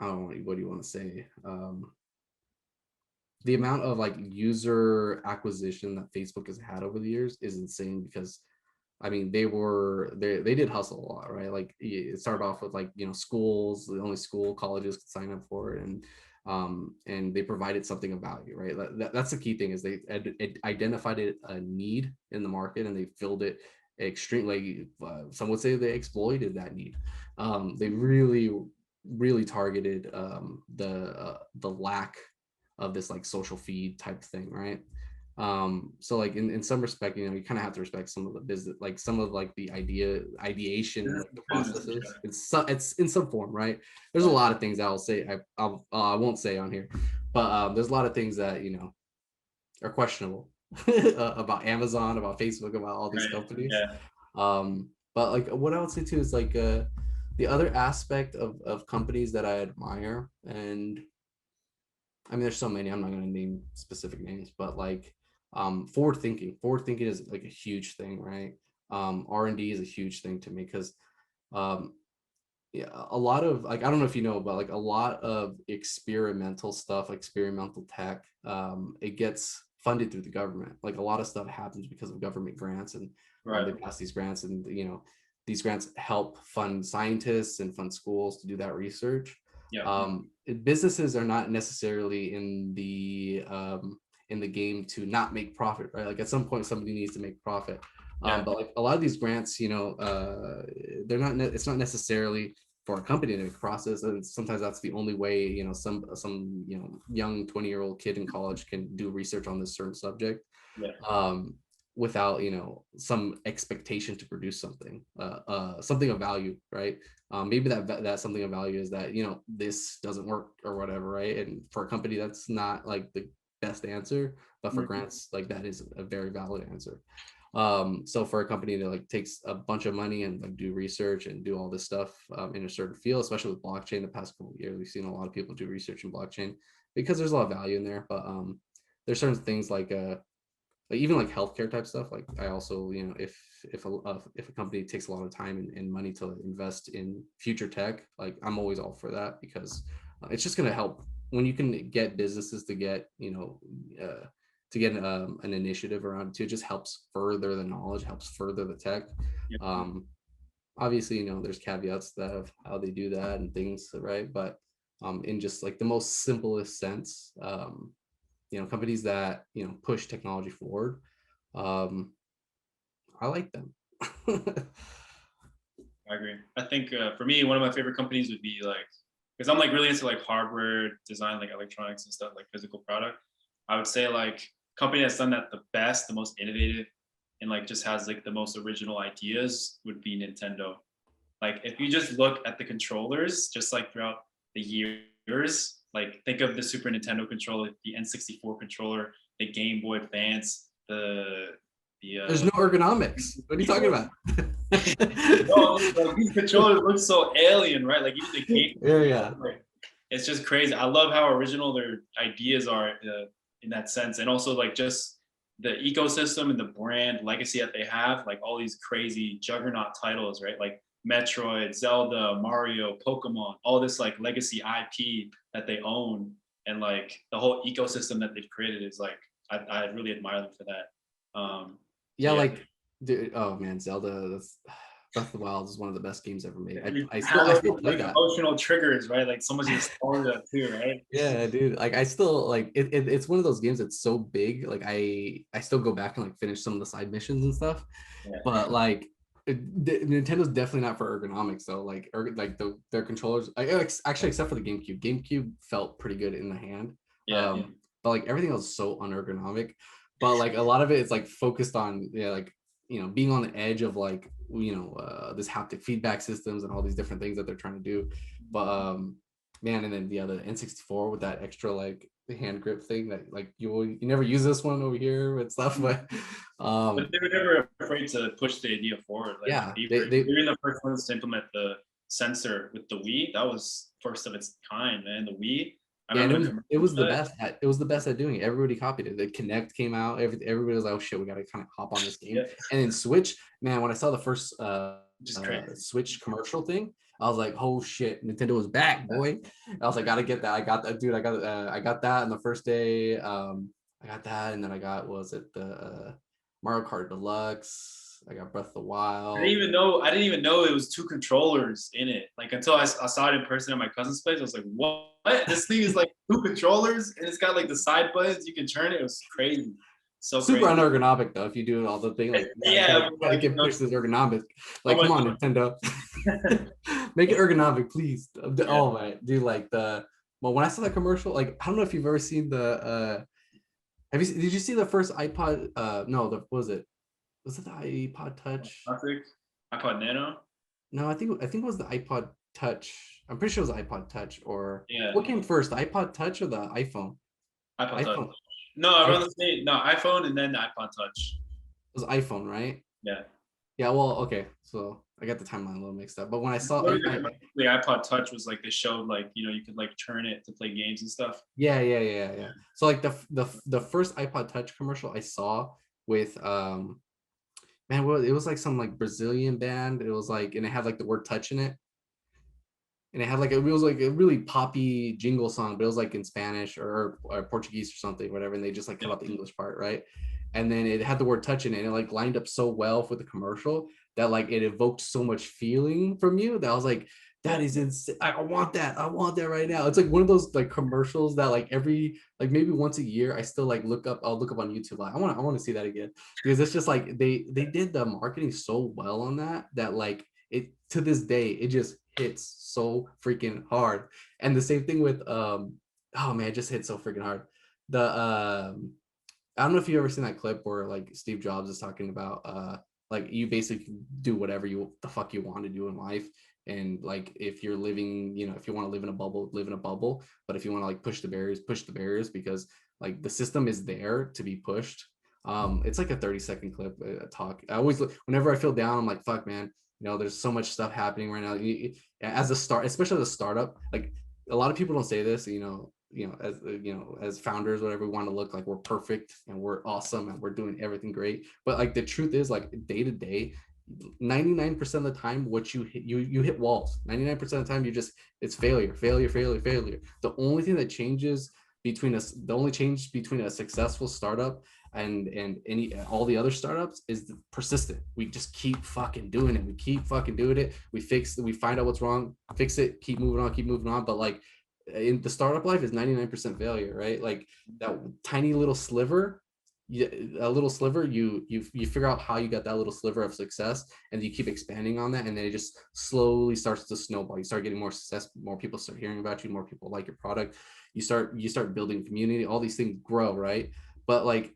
don't know, what do you want to say? The amount of like user acquisition that Facebook has had over the years is insane, because I mean, they did hustle a lot, right? Like it started off with like, schools, the only colleges could sign up for it. And they provided something of value, right? That's the key thing, is they identified a need in the market and they filled it extremely. Some would say they exploited that need. They really targeted the lack of this like social feed type thing, right? So like in some respect, you kind of have to respect some of the business, like some of like the ideation, like the processes. It's in some form, right? There's a lot of things I'll say I won't say on here, but there's a lot of things that are questionable about Amazon, about Facebook, about all these companies. But like what I would say too is like the other aspect of companies that I admire, and I mean there's so many, I'm not going to name specific names, but like forward thinking is like a huge thing, right? R&D is a huge thing to me, because a lot of like, I don't know if you know, but like a lot of experimental stuff, like experimental tech, it gets funded through the government. Like a lot of stuff happens because of government grants, and they pass these grants, and these grants help fund scientists and fund schools to do that research. Businesses are not necessarily in the game to not make profit, right? Like at some point somebody needs to make profit. But like a lot of these grants, they're not. It's not necessarily for a company to process, and sometimes that's the only way. Some young 20-year-old kid in college can do research on this certain subject, without some expectation to produce something of value, right? Maybe that something of value is that this doesn't work or whatever, right? And for a company, that's not like the best answer, but for grants, like that is a very valid answer. So for a company that like takes a bunch of money and like do research and do all this stuff in a certain field, especially with blockchain, the past couple of years, we've seen a lot of people do research in blockchain because there's a lot of value in there. But there's certain things like even like healthcare type stuff. Like I also, if a company takes a lot of time and money to invest in future tech, like I'm always all for that, because it's just going to help when you can get businesses to get, an initiative around it too. It just helps further the knowledge, helps further the tech. Obviously, there's caveats that of how they do that and things, right? But in just like the most simplest sense, companies that push technology forward, I like them. I agree. I think for me, one of my favorite companies would be like, because I'm like really into like hardware design, like electronics and stuff, like physical product. I would say like company that's done that the best, the most innovative, and like just has like the most original ideas would be Nintendo. Like if you just look at the controllers, just like throughout the years, Like think of the Super Nintendo controller, the N64 controller, the Game Boy Advance, the There's no ergonomics. What are you talking about? no, like, these controllers look so alien, right? Like even the game, Yeah. like, it's just crazy. I love how original their ideas are in that sense, and also like just the ecosystem and the brand legacy that they have, like all these crazy juggernaut titles, right? Like Metroid, Zelda, Mario, Pokemon, all this like legacy IP that they own, and like the whole ecosystem that they've created is like I really admire them for that. So Yeah, yeah, like, dude, oh man, Zelda, that's, Breath of the Wild is one of the best games ever made. I how I those still play like that. emotional triggers, right? Like so much nostalgia too, right? Yeah, dude. Like I still like it's one of those games that's so big. Like I still go back and like finish some of the side missions and stuff. Yeah. But like Nintendo's definitely not for ergonomics though. Like their controllers, actually except for the GameCube. GameCube felt pretty good in the hand. Yeah. But like everything else so unergonomic. But like a lot of it is like focused on like being on the edge of like this haptic feedback systems and all these different things that they're trying to do. But man, and then the other N64 with that extra like the hand grip thing that like you never use this one over here and stuff, but But they were never afraid to push the idea forward. Like yeah, they were the first ones to implement the sensor with the Wii. That was first of its kind, man. The Wii. I yeah, and remember the it was the commercials. best at it was the best at doing it. Everybody copied it. The Connect came out, everybody was like, oh shit, we gotta kind of hop on this game. Yeah, And then Switch, man, when I saw the first just crazy. Switch commercial thing, I was like, oh shit, Nintendo was back, boy. I was like, gotta get that. I got that, dude. I got that on the first day. I got that, and then I got, was it the Mario Kart Deluxe? I got Breath of the Wild. I didn't even know it was two controllers in it. Like until I saw it in person at my cousin's place, I was like, "What? This thing is like two controllers, and it's got like the side buttons you can turn it." It was crazy, so Super crazy. unergonomic though. If you do all the thing, like Yeah, gotta get pushed as ergonomic. Like, so come on, much. Nintendo, make it ergonomic, please. Yeah. Oh my, dude, like well, when I saw that commercial, like I don't know if you've ever seen did you see the first iPod? No, what was it the iPod Touch? Classic iPod Nano. No, I think it was the iPod Touch. I'm pretty sure it was the iPod Touch, or Yeah, what came first, the iPod Touch or the iPhone? iPod Touch. iPhone. No, around the same. No, iPhone and then the iPod Touch. It was iPhone, right? Yeah. Yeah, well, okay. So I got the timeline a little mixed up. But when I saw The iPod Touch was like they showed like you could like turn it to play games and stuff. yeah. So like the first iPod Touch commercial I saw with man, well, it was like some like Brazilian band. It was like, and it had like the word touch in it. And it had like it was like a really poppy jingle song, but it was like in Spanish or Portuguese or something, whatever. And they just like cut out the English part, right? And then it had the word touch in it, and it like lined up so well for the commercial that like it evoked so much feeling from you that I was like, that is insane. I want that. I want that right now. It's like one of those like commercials that like every like maybe once a year I still like look up. I'll look up on YouTube. Like I want to see that again, because it's just like they did the marketing so well on that like it to this day it just hits so freaking hard. And the same thing with oh man, it just hit so freaking hard. The I don't know if you've ever seen that clip where like Steve Jobs is talking about like you basically do whatever the fuck you want to do in life. And like if you're living, if you want to live in a bubble, live in a bubble. But if you want to like push the barriers, because like the system is there to be pushed. It's like a 30-second clip, a talk. I always look, whenever I feel down, I'm like, fuck man, there's so much stuff happening right now. As a start, especially as a startup, like a lot of people don't say this, as founders, whatever, we want to look like we're perfect and we're awesome and we're doing everything great. But like the truth is, like day to day, 99% of the time, what you hit, you hit walls. 99% of the time, it's failure. The only thing that changes between us, the only change between a successful startup and all the other startups is persistent. We just keep fucking doing it. We keep fucking doing it. We find out what's wrong, fix it, keep moving on. But like in the startup life is 99% failure, right? Like that tiny little sliver, you figure out how you got that little sliver of success, and you keep expanding on that, and then it just slowly starts to snowball. You start getting more success, more people start hearing about you, more people like your product. You start building community. All these things grow, right? But like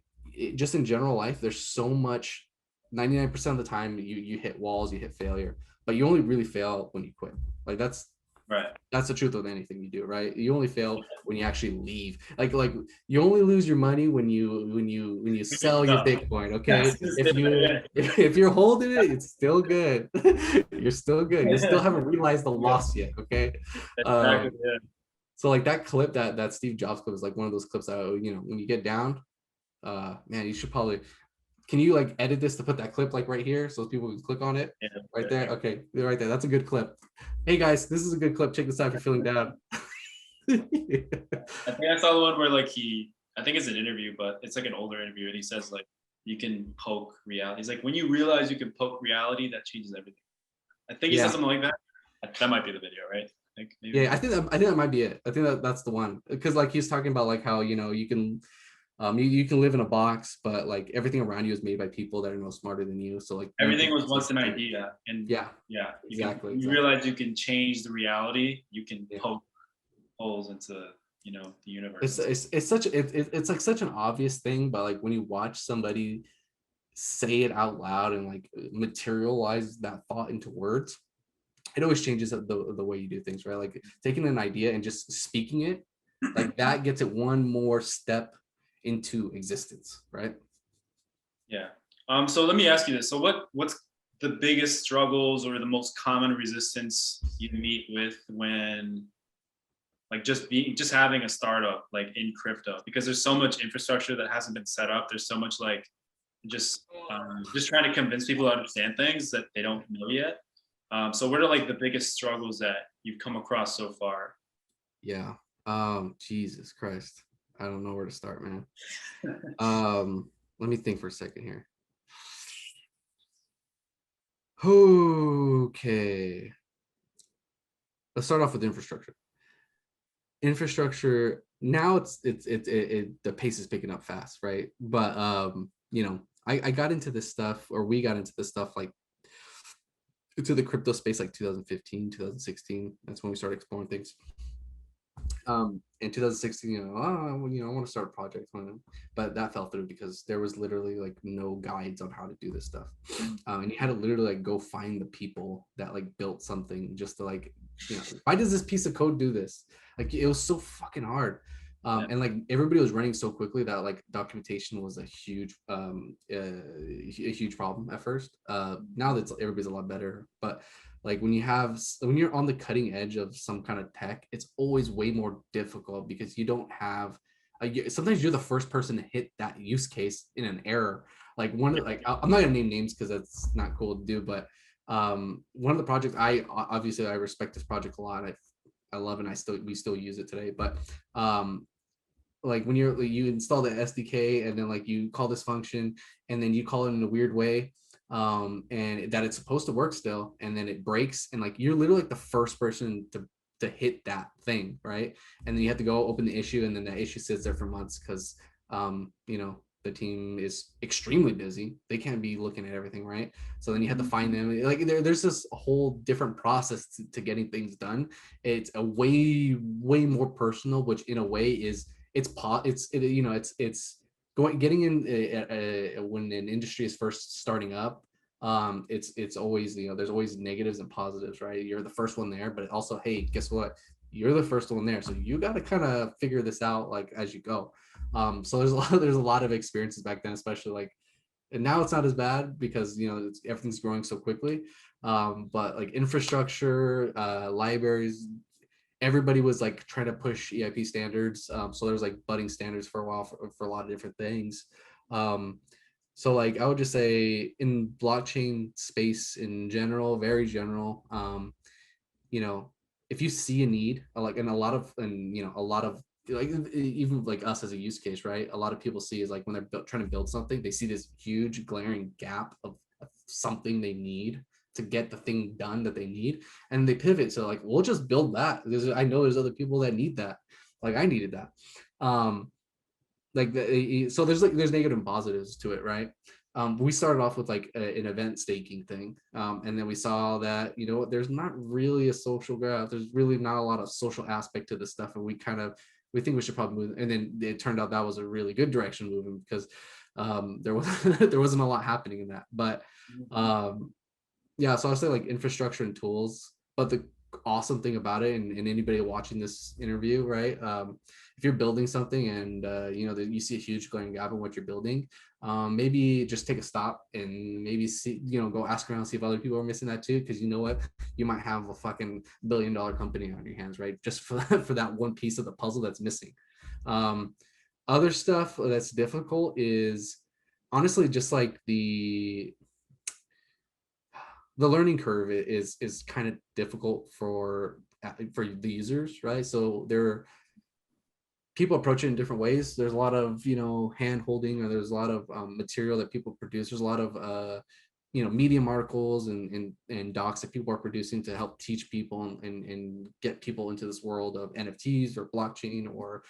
just in general life, there's so much. 99% of the time, you hit walls, you hit failure, but you only really fail when you quit. Like that's Right. That's the truth with anything you do, right? You only fail when you actually leave. Like you only lose your money when you sell your No. Bitcoin. Okay, That's just if it. you Yeah. if you're holding it, it's still good. You're still good. You still haven't realized the Yeah. loss yet. Okay, Exactly. um, Yeah. so like that clip, that Steve Jobs clip is like one of those clips that, when you get down, man, you should probably, can you like edit this to put that clip like right here so people can click on it Yeah. right there? Okay, right there. That's a good clip. Hey guys, this is a good clip. Check this out if you're feeling down. I think I saw the one where like I think it's an interview, but it's like an older interview, and he says like you can poke reality. He's like, when you realize you can poke reality, that changes everything. I think he said Yeah, something like that. That might be the video, right? I think maybe. yeah. I think that might be it. I think that's the one, because like he's talking about like how you can you can live in a box, but like everything around you is made by people that are no smarter than you. So like you Everything can was once just an do it. idea, and Yeah, yeah, exactly, you exactly. realize you can change the reality. You can Yeah. poke holes into the universe. It's like such an obvious thing, but like when you watch somebody say it out loud and like materialize that thought into words, it always changes the way you do things, right? Like taking an idea and just speaking it, like that gets it one more step into existence, right? Yeah. So let me ask you this. So what's the biggest struggles or the most common resistance you meet with when like just having a startup like in crypto? Because there's so much infrastructure that hasn't been set up. There's so much like just trying to convince people to understand things that they don't know yet. So what are like the biggest struggles that you've come across so far? Yeah. Jesus Christ. I don't know where to start, man. Let me think for a second here. Okay. Let's start off with infrastructure. Infrastructure now, the pace is picking up fast, right? But I got into this stuff, or we got into this stuff like into the crypto space like 2015, 2016. That's when we started exploring things. In 2016, I want to start a project, but that fell through because there was literally like no guides on how to do this stuff, and you had to literally like go find the people that like built something just to like, why does this piece of code do this? Like it was so fucking hard. And like everybody was running so quickly that like documentation was a huge problem at first. Now that everybody's a lot better, but like when you're on the cutting edge of some kind of tech, it's always way more difficult because you don't have sometimes you're the first person to hit that use case in an error. Like I'm not gonna name names because that's not cool to do, but one of the projects, I respect this project a lot. I love it, and we still use it today, but like when you install the SDK and then like you call this function and then you call it in a weird way, and that it's supposed to work still, and then it breaks, and like you're literally like the first person to hit that thing, right? And then you have to go open the issue, and then the issue sits there for months because the team is extremely busy. They can't be looking at everything, right? So then you have to find them. Like there's this whole different process to getting things done. It's a way more personal, which in a way is it's getting in when an industry is first starting up. It's always, there's always negatives and positives, right? You're the first one there, but also, hey, guess what, you're the first one there, so you got to kind of figure this out like as you go. So there's a lot of experiences back then, especially like, and now it's not as bad because everything's growing so quickly. But like infrastructure, libraries, everybody was like trying to push EIP standards. So there was like budding standards for a while for a lot of different things. So like I would just say in blockchain space in general, very general, if you see a need, like, and a lot of like even like us as a use case, right? A lot of people see is like when they're trying to build something, they see this huge glaring gap of something they need to get the thing done that they need, and they pivot to like, we'll just build that. I know there's other people that need that, like I needed that. So there's negative and positives to it, right? We started off with like an event staking thing, and then we saw that there's not really a social graph. There's really not a lot of social aspect to this stuff, and we think we should probably move. And then it turned out that was a really good direction moving because there was there wasn't a lot happening in that. But yeah, so I'll say like infrastructure and tools. But awesome thing about it, and anybody watching this interview, right? If you're building something and you know that you see a huge glaring gap in what you're building, maybe just take a stop and maybe see, you know, go ask around, see if other people are missing that too, because you know what, you might have a fucking billion-dollar company on your hands, right? Just for for that one piece of the puzzle that's missing. Other stuff that's difficult is honestly just like the learning curve is kind of difficult for the users, right? So there are people approach it in different ways. There's a lot of, you know, hand holding, or there's a lot of material that people produce. There's a lot of you know, Medium articles and docs that people are producing to help teach people and get people into this world of NFTs or blockchain, or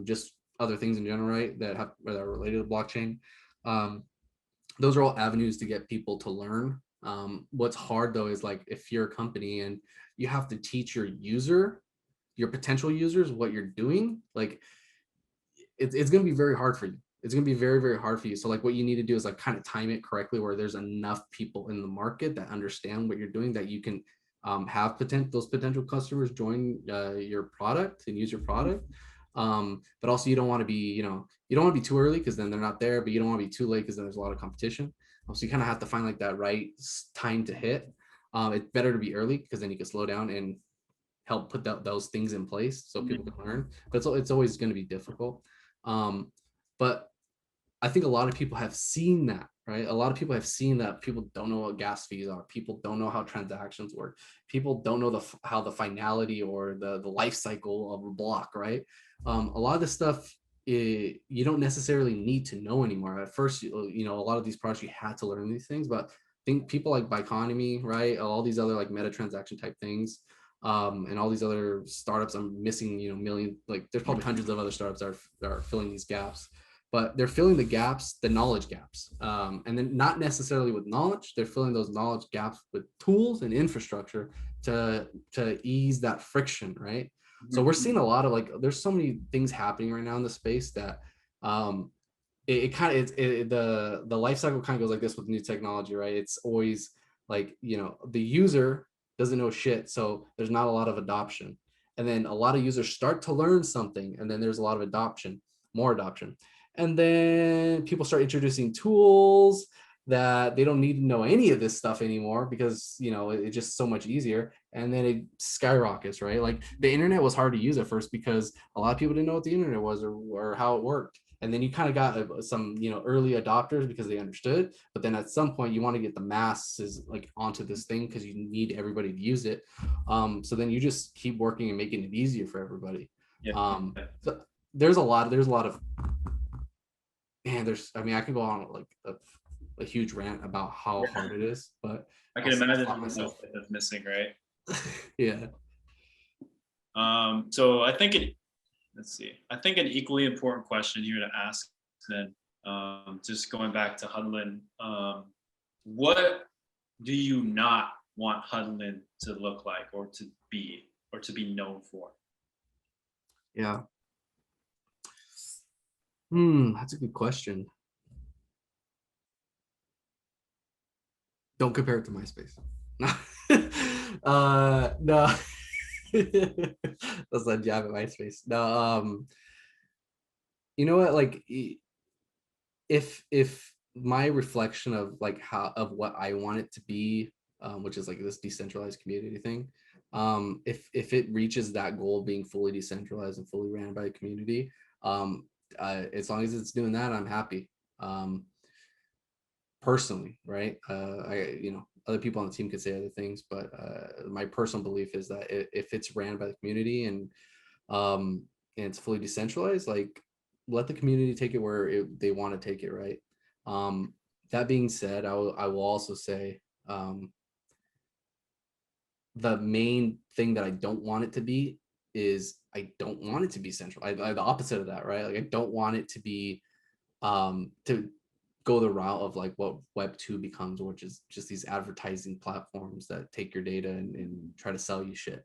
just other things in general, right? That are related to blockchain. Those are all avenues to get people to learn. What's hard though is like if you're a company and you have to teach your potential users what you're doing, like it's going to be very hard for you. It's going to be very, very hard for you. So like what you need to do is like kind of time it correctly where there's enough people in the market that understand what you're doing, that you can have those potential customers join your product and use your product. But also you don't want to be, you know, you don't want to be too early because then they're not there, but you don't want to be too late because then there's a lot of competition. So you kind of have to find like that right time to hit. It's better to be early because then you can slow down and help put those things in place so people can learn. But it's always going to be difficult. But I think a lot of people have seen that, right? A lot of people have seen that people don't know what gas fees are. People don't know how transactions work. People don't know how the finality or the life cycle of a block, right? A lot of this stuff you don't necessarily need to know anymore. At first, you know, a lot of these projects you had to learn these things, but I think people like Biconomy, right? All these other like meta transaction type things, and all these other startups I'm missing, you know, like there's probably hundreds of other startups that are filling these gaps, but they're filling the gaps, the knowledge gaps. And then not necessarily with knowledge, they're filling those knowledge gaps with tools and infrastructure to ease that friction, right? So we're seeing a lot of like, there's so many things happening right now in the space that it kind of, the life cycle kind of goes like this with new technology, right? It's always like, you know, the user doesn't know shit, so there's not a lot of adoption. And then a lot of users start to learn something, and then there's a lot of adoption, more adoption. And then people start introducing tools that they don't need to know any of this stuff anymore because, you know, it's just so much easier. And then it skyrockets, right? Like the internet was hard to use at first because a lot of people didn't know what the internet was or how it worked. And then you kind of got some, you know, early adopters because they understood, but then at some point you want to get the masses like onto this thing because you need everybody to use it. So then you just keep working and making it easier for everybody. Yeah. So there's a lot of man, I mean, I can go on like a huge rant about how hard it is, but I can I'll imagine stop myself. that's missing, right? Yeah. So I think let's see. I think an equally important question here to ask then, just going back to Huddln, what do you not want Huddln to look like or to be known for? Yeah. That's a good question. Don't compare it to MySpace. No. That's not jab at MySpace. No, you know what? Like if my reflection of like how of what I want it to be, which is like this decentralized community thing, if it reaches that goal of being fully decentralized and fully ran by a community, as long as it's doing that, I'm happy. Personally, right? You know, other people on the team could say other things, but my personal belief is that if it's ran by the community and it's fully decentralized, like let the community take it where they want to take it, right? That being said, I will also say the main thing that I don't want it to be is I don't want it to be central. I the opposite of that, right? Like I don't want it to be to go the route of like what Web2 becomes, which is just these advertising platforms that take your data and try to sell you shit.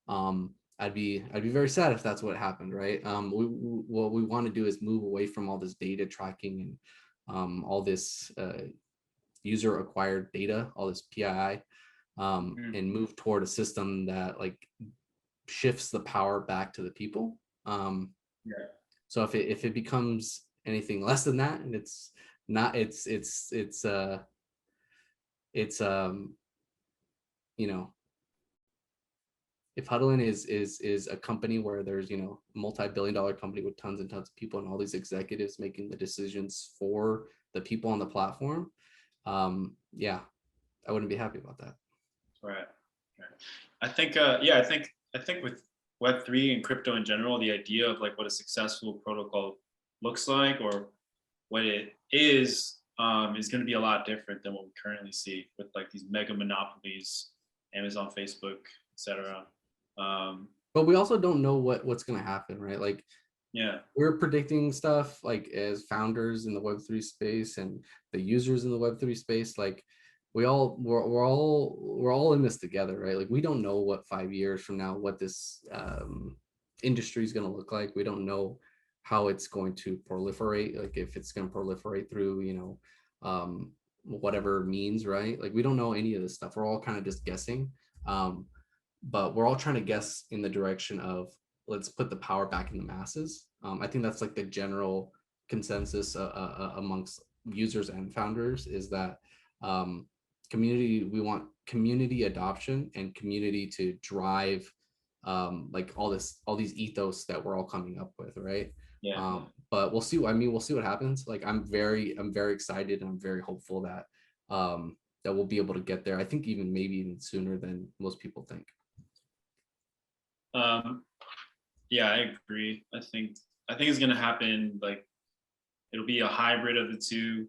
I'd be very sad if that's what happened, right? What we want to do is move away from all this data tracking and all this user acquired data, all this PII, and move toward a system that like shifts the power back to the people. Yeah. So if it becomes anything less than that, and it's not, it's you know, if Huddln is a company where there's, you know, multi-billion-dollar company with tons and tons of people and all these executives making the decisions for the people on the platform, yeah, I wouldn't be happy about that. Right. Right. I think, I think with Web3 and crypto in general, the idea of like what a successful protocol looks like or what it is going to be a lot different than what we currently see with like these mega monopolies, Amazon, Facebook, etc. But we also don't know what's going to happen, right? Like, Yeah. we're predicting stuff like as founders in the Web3 space and the users in the Web3 space, like we're all in this together, right? Like we don't know what 5 years from now what this industry is going to look like. We don't know how it's going to proliferate, like if it's going to proliferate through, you know, whatever means, right? Like we don't know any of this stuff. We're all kind of just guessing, but we're all trying to guess in the direction of let's put the power back in the masses. I think that's like the general consensus amongst users and founders is that community, we want community adoption and community to drive like all these ethos that we're all coming up with, right? Yeah. But we'll see. I mean, we'll see what happens. Like I'm very excited and I'm very hopeful that that we'll be able to get there. I think maybe even sooner than most people think. Yeah, I agree. I think it's gonna happen. Like it'll be a hybrid of the two,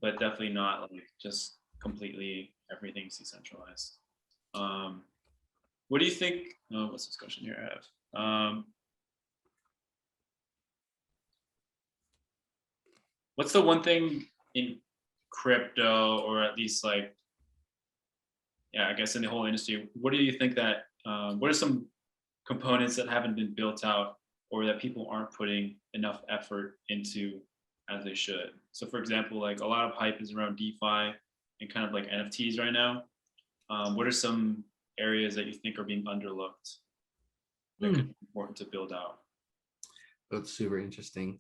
but definitely not like just completely everything's decentralized. What do you think? Oh, what's this question here I have? What's the one thing in crypto, or at least like, yeah, I guess in the whole industry, what do you think that? What are some components that haven't been built out or that people aren't putting enough effort into as they should? So for example, like a lot of hype is around DeFi and kind of like NFTs right now. What are some areas that you think are being underlooked that could be important to build out? That's super interesting.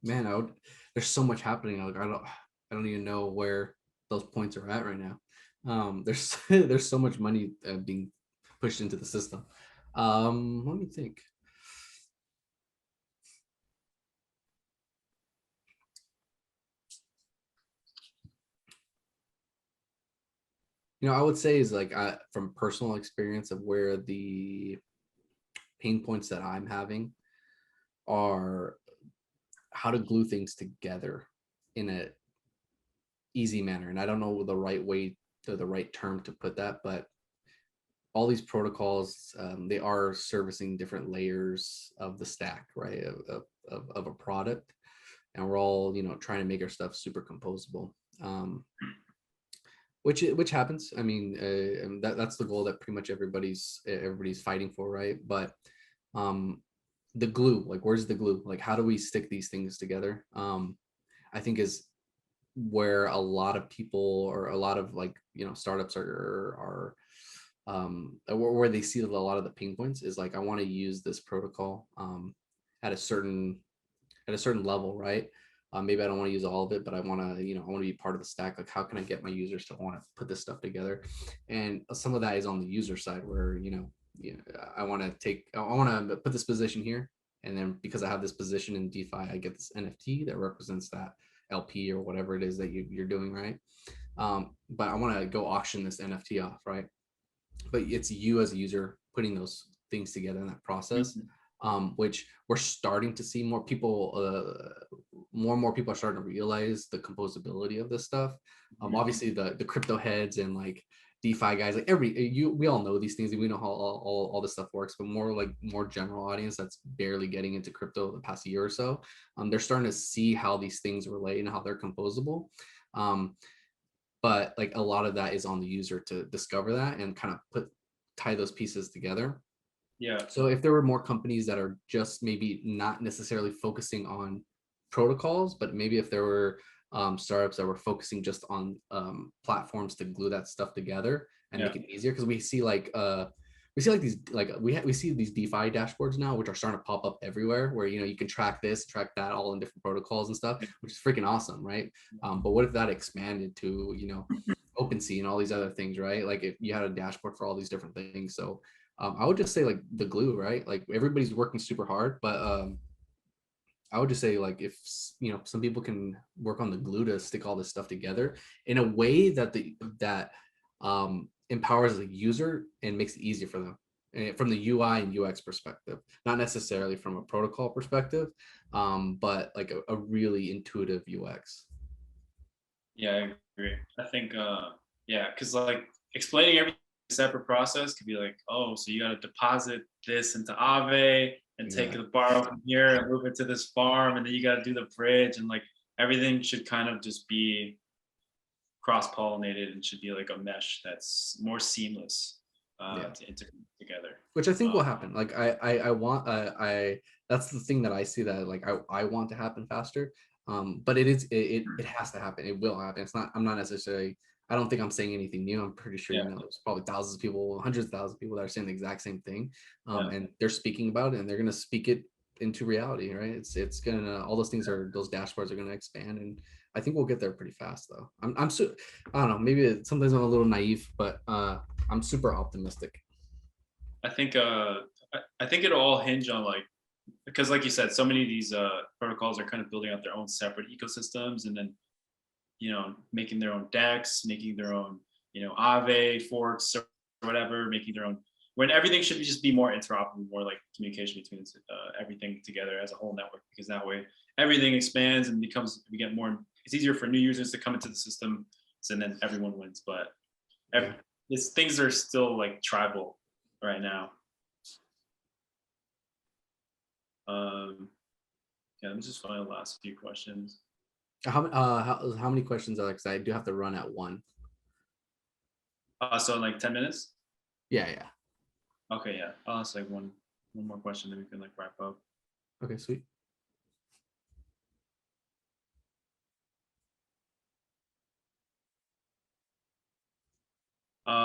Man, there's so much happening. Like I don't even know where those points are at right now. There's so much money being pushed into the system. Let me think. You know, I would say is like from personal experience of where the pain points that I'm having are how to glue things together in a easy manner. And I don't know the right way, the right term to put that, but all these protocols, they are servicing different layers of the stack, right, of a product, and we're all, you know, trying to make our stuff super composable, which happens. I mean, and that's the goal that pretty much everybody's fighting for, right? But the glue, like where's the glue? Like how do we stick these things together? I think is where a lot of people or a lot of like, you know, startups are where they see a lot of the pain points is like, I want to use this protocol at a certain level, right? Maybe I don't want to use all of it, but I want to, you know, I want to be part of the stack. Like, how can I get my users to want to put this stuff together? And some of that is on the user side, where I want to put this position here, and then because I have this position in DeFi, I get this NFT that represents that LP or whatever it is that you're doing, right? But I want to go auction this NFT off, right? But it's you as a user putting those things together in that process, which we're starting to see more people, more and more people are starting to realize the composability of this stuff. Obviously the crypto heads and like DeFi guys, like we all know these things and we know how all this stuff works, but more general audience that's barely getting into crypto the past year or so, they're starting to see how these things relate and how they're composable. But like a lot of that is on the user to discover that and kind of tie those pieces together. Yeah. So if there were more companies that are just maybe not necessarily focusing on protocols, but maybe if there were startups that were focusing just on platforms to glue that stuff together and Yeah. make it easier. Because we see like these we see these DeFi dashboards now, which are starting to pop up everywhere, where you can track this, track that, all in different protocols and stuff, which is freaking awesome, right? But what if that expanded to OpenSea and all these other things, right? Like if you had a dashboard for all these different things. So I would just say like the glue, right? Like everybody's working super hard, but I would just say like if some people can work on the glue to stick all this stuff together in a way that empowers the user and makes it easier for them from the UI and UX perspective, not necessarily from a protocol perspective, but like a really intuitive UX. Yeah, I agree. I think, yeah, because like explaining every separate process could be like, oh, so you got to deposit this into Aave and take Yeah. the borrow from here and move it to this farm, and then you got to do the bridge, and like everything should kind of just be cross-pollinated and should be like a mesh that's more seamless Yeah. to integrate together. Which I think will happen. Like I want I that's the thing that I see that like I want to happen faster. But it has to happen. It will happen. I'm not necessarily, I don't think I'm saying anything new. I'm pretty sure, Yeah, there's probably thousands of people, hundreds of thousands of people that are saying the exact same thing. yeah. And they're speaking about it and they're gonna speak it into reality, right? It's gonna, all those things are, those dashboards are gonna expand, and I think we'll get there pretty fast though. I don't know, maybe sometimes I'm a little naive, but I'm super optimistic. I think I think it'll all hinge on like, because like you said, so many of these protocols are kind of building out their own separate ecosystems, and then making their own decks, making their own Aave forks or whatever, making their own, when everything should just be more interoperable, more like communication between everything together as a whole network, because that way everything expands and becomes, we get more, it's easier for new users to come into the system, and then everyone wins. But Yeah. things are still like tribal right now. Yeah, let me just find the last few questions. How many questions, Alex? I do have to run at 1. So in like 10 minutes. Yeah. Okay, yeah. I'll ask like one more question, then we can like wrap up. Okay, sweet.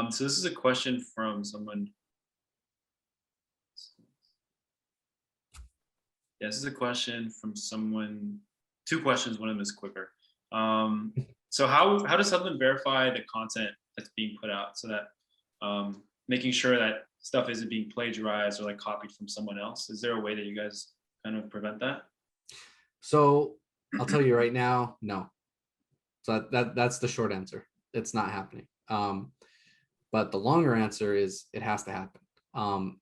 So this is a question from someone. Yeah, this is a question from someone. 2 questions. One of them is quicker. So how does Huddln verify the content that's being put out, so that making sure that stuff isn't being plagiarized or like copied from someone else? Is there a way that you guys kind of prevent that? So I'll tell you right now, no. So that's the short answer. It's not happening. But the longer answer is it has to happen.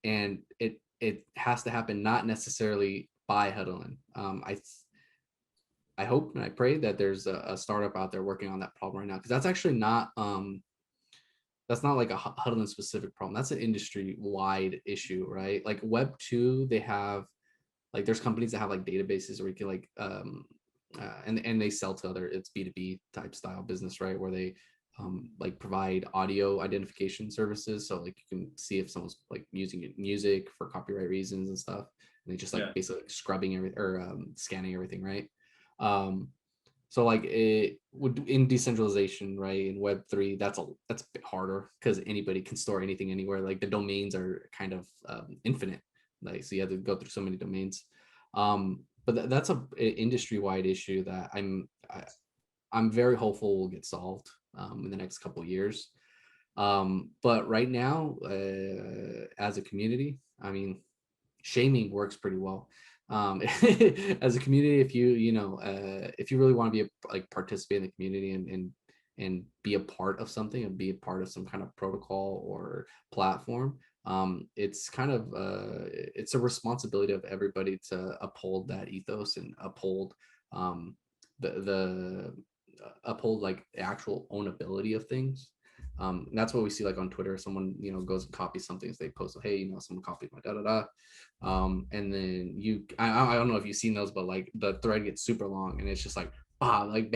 And it has to happen not necessarily by Huddln. I hope and I pray that there's a startup out there working on that problem right now, because that's actually not that's not like a Huddln specific problem. That's an industry wide issue, right? Like Web2, they have like, there's companies that have like databases where you can like and they sell to other, it's B2B type style business, right? Where they like provide audio identification services. So like you can see if someone's like using music for copyright reasons and stuff. And they just like basically scrubbing everything or scanning everything, right? So like it would in decentralization, right? In Web3, that's a bit harder because anybody can store anything anywhere. Like the domains are kind of infinite. Like, so you have to go through so many domains. But that's a industry-wide issue that I'm very hopeful will get solved in the next couple of years. But right now, as a community, I mean, shaming works pretty well. As a community, if if you really want to be like participate in the community and be a part of something and be a part of some kind of protocol or platform, it's kind of it's a responsibility of everybody to uphold that ethos and uphold the uphold like the actual ownability of things. And that's what we see like on Twitter. Someone goes and copies something, so they post, hey, someone copied my and then I don't know if you've seen those, but like the thread gets super long and it's just like like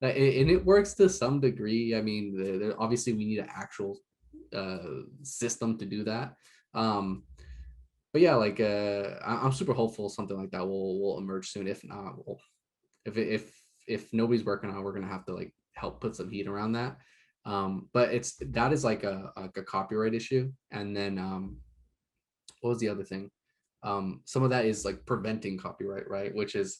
that, and it works to some degree. I mean, obviously we need an actual system to do that. But yeah, like I'm super hopeful something like that will emerge soon. If not, if if nobody's working on it, we're gonna have to like help put some heat around that. But that is like a copyright issue. And then what was the other thing? Some of that is like preventing copyright, right? Which is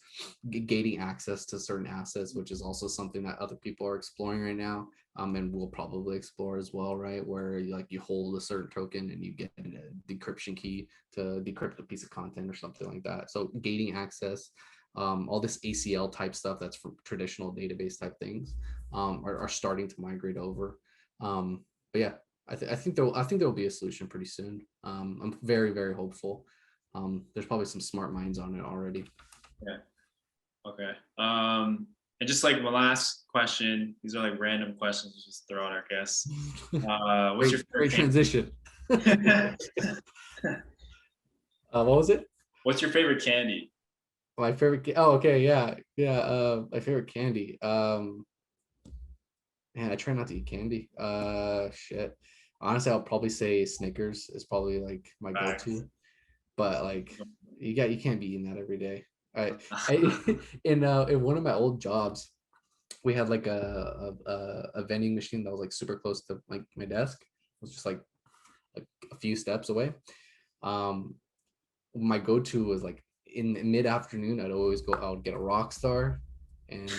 gating access to certain assets, which is also something that other people are exploring right now, and we'll probably explore as well, right? Where you hold a certain token and you get a decryption key to decrypt a piece of content or something like that. So gating access, all this ACL type stuff that's for traditional database type things, are starting to migrate over. But yeah, I think there'll be a solution pretty soon. I'm very, very hopeful. There's probably some smart minds on it already. Yeah. Okay. And just like one last question, these are like random questions to just throw out our guests. What's your great transition? What was it? What's your favorite candy? My favorite. Oh, okay, yeah. My favorite candy. Man, I try not to eat candy. Shit. Honestly, I'll probably say Snickers is probably like my go-to. But like you can't be eating that every day. In one of my old jobs, we had like a vending machine that was like super close to like my desk. It was just like a few steps away. My go-to was like in mid-afternoon, I'd always go out, get a Rockstar and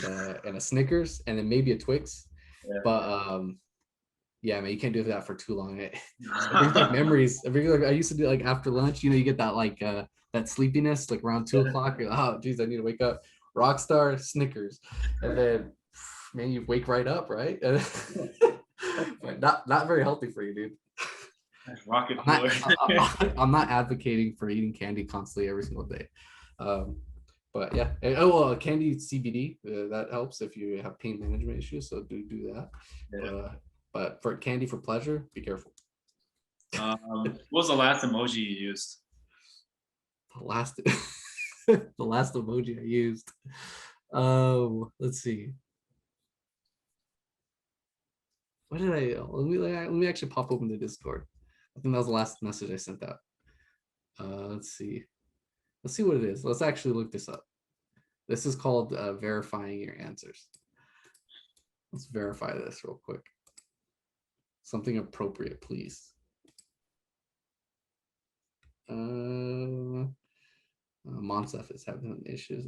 a Snickers and then maybe a Twix. Yeah. But yeah, man, you can't do that for too long. It brings back memories. I used to do like after lunch, you get that like that sleepiness like around 2 o'clock. You're like, oh geez, I need to wake up. Rockstar, Snickers, and then man, you wake right up, right? But not very healthy for you, dude. Rocket I'm not advocating for eating candy constantly every single day. But yeah, well, candy CBD that helps if you have pain management issues. So do that. Yeah. But for candy for pleasure, be careful. What was the last emoji you used? The last emoji I used. Let's see. What did let me actually pop open the Discord. I think that was the last message I sent out. Let's see what it is. Let's actually look this up. This is called verifying your answers. Let's verify this real quick. Something appropriate, please. Monsef is having issues.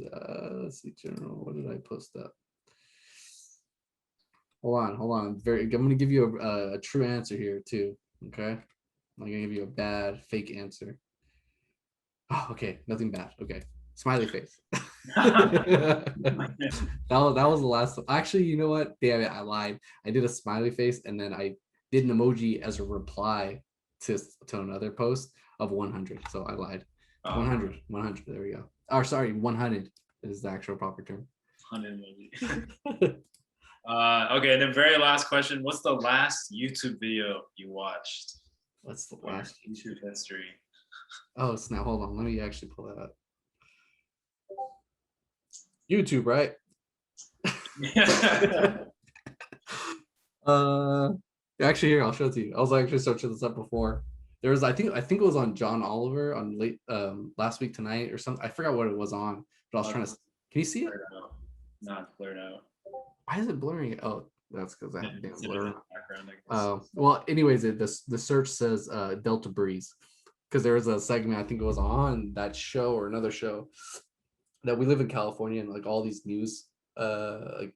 Let's see, general. What did I post up? Hold on. I'm gonna give you a true answer here too. Okay, I'm not gonna give you a bad fake answer. Oh, okay, nothing bad. Okay, smiley face. that was the last one. Actually, you know what? Damn it, I lied. I did a smiley face and then I did an emoji as a reply to another post of 100. So I lied. 100. There we go. Oh, sorry, 100 is the actual proper term. 100 emoji. Okay, the very last question. What's the last YouTube video you watched? What's the last YouTube history? Oh, snap. Hold on. Let me actually pull that up. YouTube, right? Actually, here, I'll show it to you. I was actually searching this up before. There was, I think it was on John Oliver on late last week tonight or something. I forgot what it was on, but I was trying to. Can you see it? Not blurred out. Why is it blurring it? Oh, that's because I have damn blur. Well, anyways, the search says Delta Breeze, because there was a segment, I think it was on that show or another show, that we live in California and like all these news, like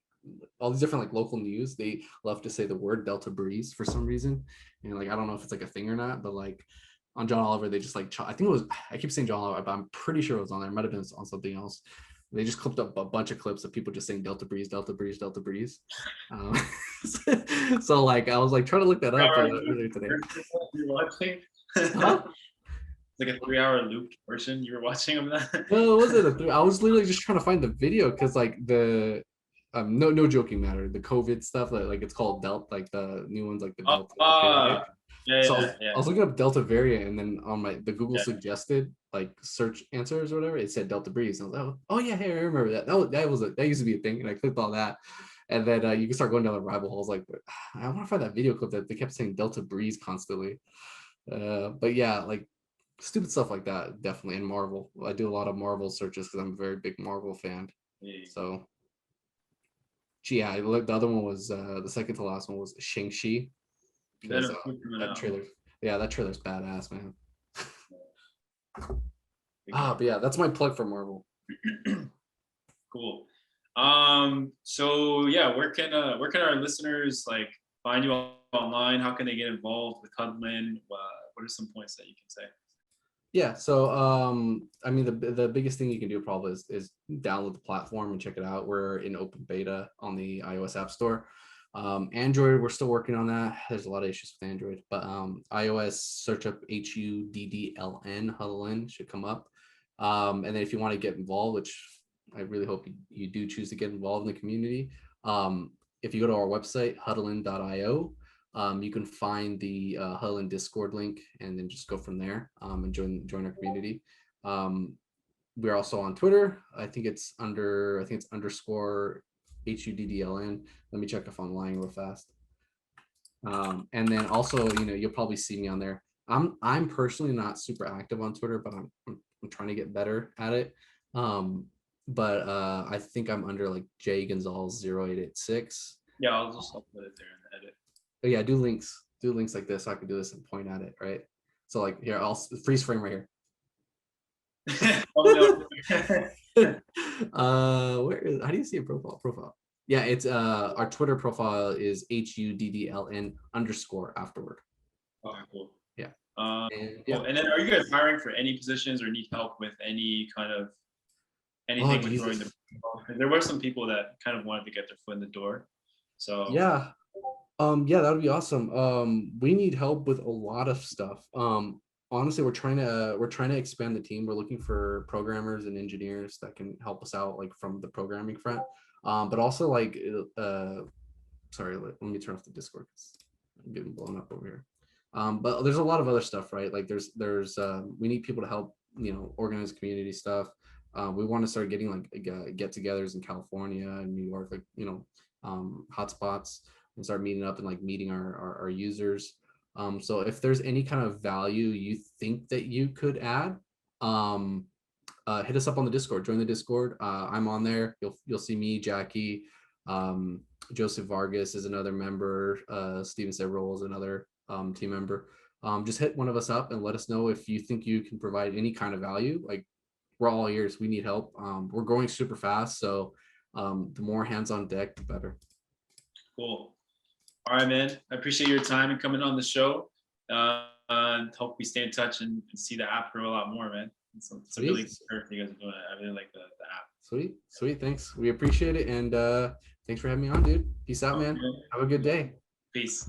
all these different like local news, they love to say the word Delta Breeze for some reason, and like I don't know if it's like a thing or not, but like on John Oliver they just like I think it was, I keep saying John Oliver, but I'm pretty sure it was on there. It might have been on something else. They just clipped up a bunch of clips of people just saying Delta Breeze, Delta Breeze, Delta Breeze. So like I was like trying to look that up earlier today. You're watching? Huh? Like a 3-hour looped version you were watching of that? No, it wasn't a 3. I was literally just trying to find the video because like the no joking matter, the COVID stuff, like it's called Delta, like the new ones, like the Delta variant. I was looking up Delta variant, and then on the Google suggested like search answers or whatever, it said Delta Breeze. And I was like, oh yeah, hey, I remember that. That used to be a thing, and I clicked all that. And then you can start going down the rabbit holes. Like, I want to find that video clip that they kept saying Delta Breeze constantly. But yeah, like stupid stuff like that, definitely. And Marvel, I do a lot of Marvel searches because I'm a very big Marvel fan. So yeah, the other one was the second to last one was Shang-Chi. Because Venom 2 coming that out. trailer, yeah, that trailer's badass, man. Big Marvel. But yeah, that's my plug for Marvel. Cool. So yeah, where can our listeners like find you online? How can they get involved with Huddln? What are some points that you can say? Yeah, so I mean the biggest thing you can do probably is download the platform and check it out. We're in open beta on the iOS App Store. Android, we're still working on that. There's a lot of issues with Android, but iOS, search up Huddln, Huddln should come up. And then if you want to get involved, which I really hope you do choose to get involved in the community, if you go to our website, huddln.io, you can find the Huddln Discord link and then just go from there and join our community. We're also on Twitter. I think it's underscore HUDDLN. Let me check if I'm lying real fast. And then also, you'll probably see me on there. I'm personally not super active on Twitter, but I'm trying to get better at it. But I think I'm under like J Gonzalez 0886. Yeah, I'll just upload it there in the edit. But yeah, do links like this so I can do this and point at it, right? So like here, I'll freeze frame right here. Where is, how do you see a profile? Yeah, it's our Twitter profile is HUDDLN underscore afterward. Okay, cool. Yeah. Cool. And then are you guys hiring for any positions or need help with any kind of anything with growing the there were some people that kind of wanted to get their foot in the door. So yeah. Yeah, that would be awesome. We need help with a lot of stuff. Honestly, we're trying to expand the team. We're looking for programmers and engineers that can help us out, like from the programming front. But also like, sorry, let me turn off the Discord. I'm getting blown up over here. But there's a lot of other stuff, right? Like there's we need people to help, organize community stuff. We want to start getting like get-togethers in California and New York, like hotspots, and start meeting up and like meeting our users. So if there's any kind of value you think that you could add, hit us up on the Discord. Join the Discord. I'm on there. You'll see me, Jackie, Joseph Vargas is another member. Steven Severol is another team member. Just hit one of us up and let us know if you think you can provide any kind of value. Like, we're all ears. We need help. We're growing super fast, so the more hands on deck, the better. Cool. All right, man. I appreciate your time and coming on the show. And hope we stay in touch and see the app grow a lot more, man. It's a really good work you guys are doing. I really like the app. Sweet. Thanks. We appreciate it. And thanks for having me on, dude. Peace out, man. Have a good day. Peace.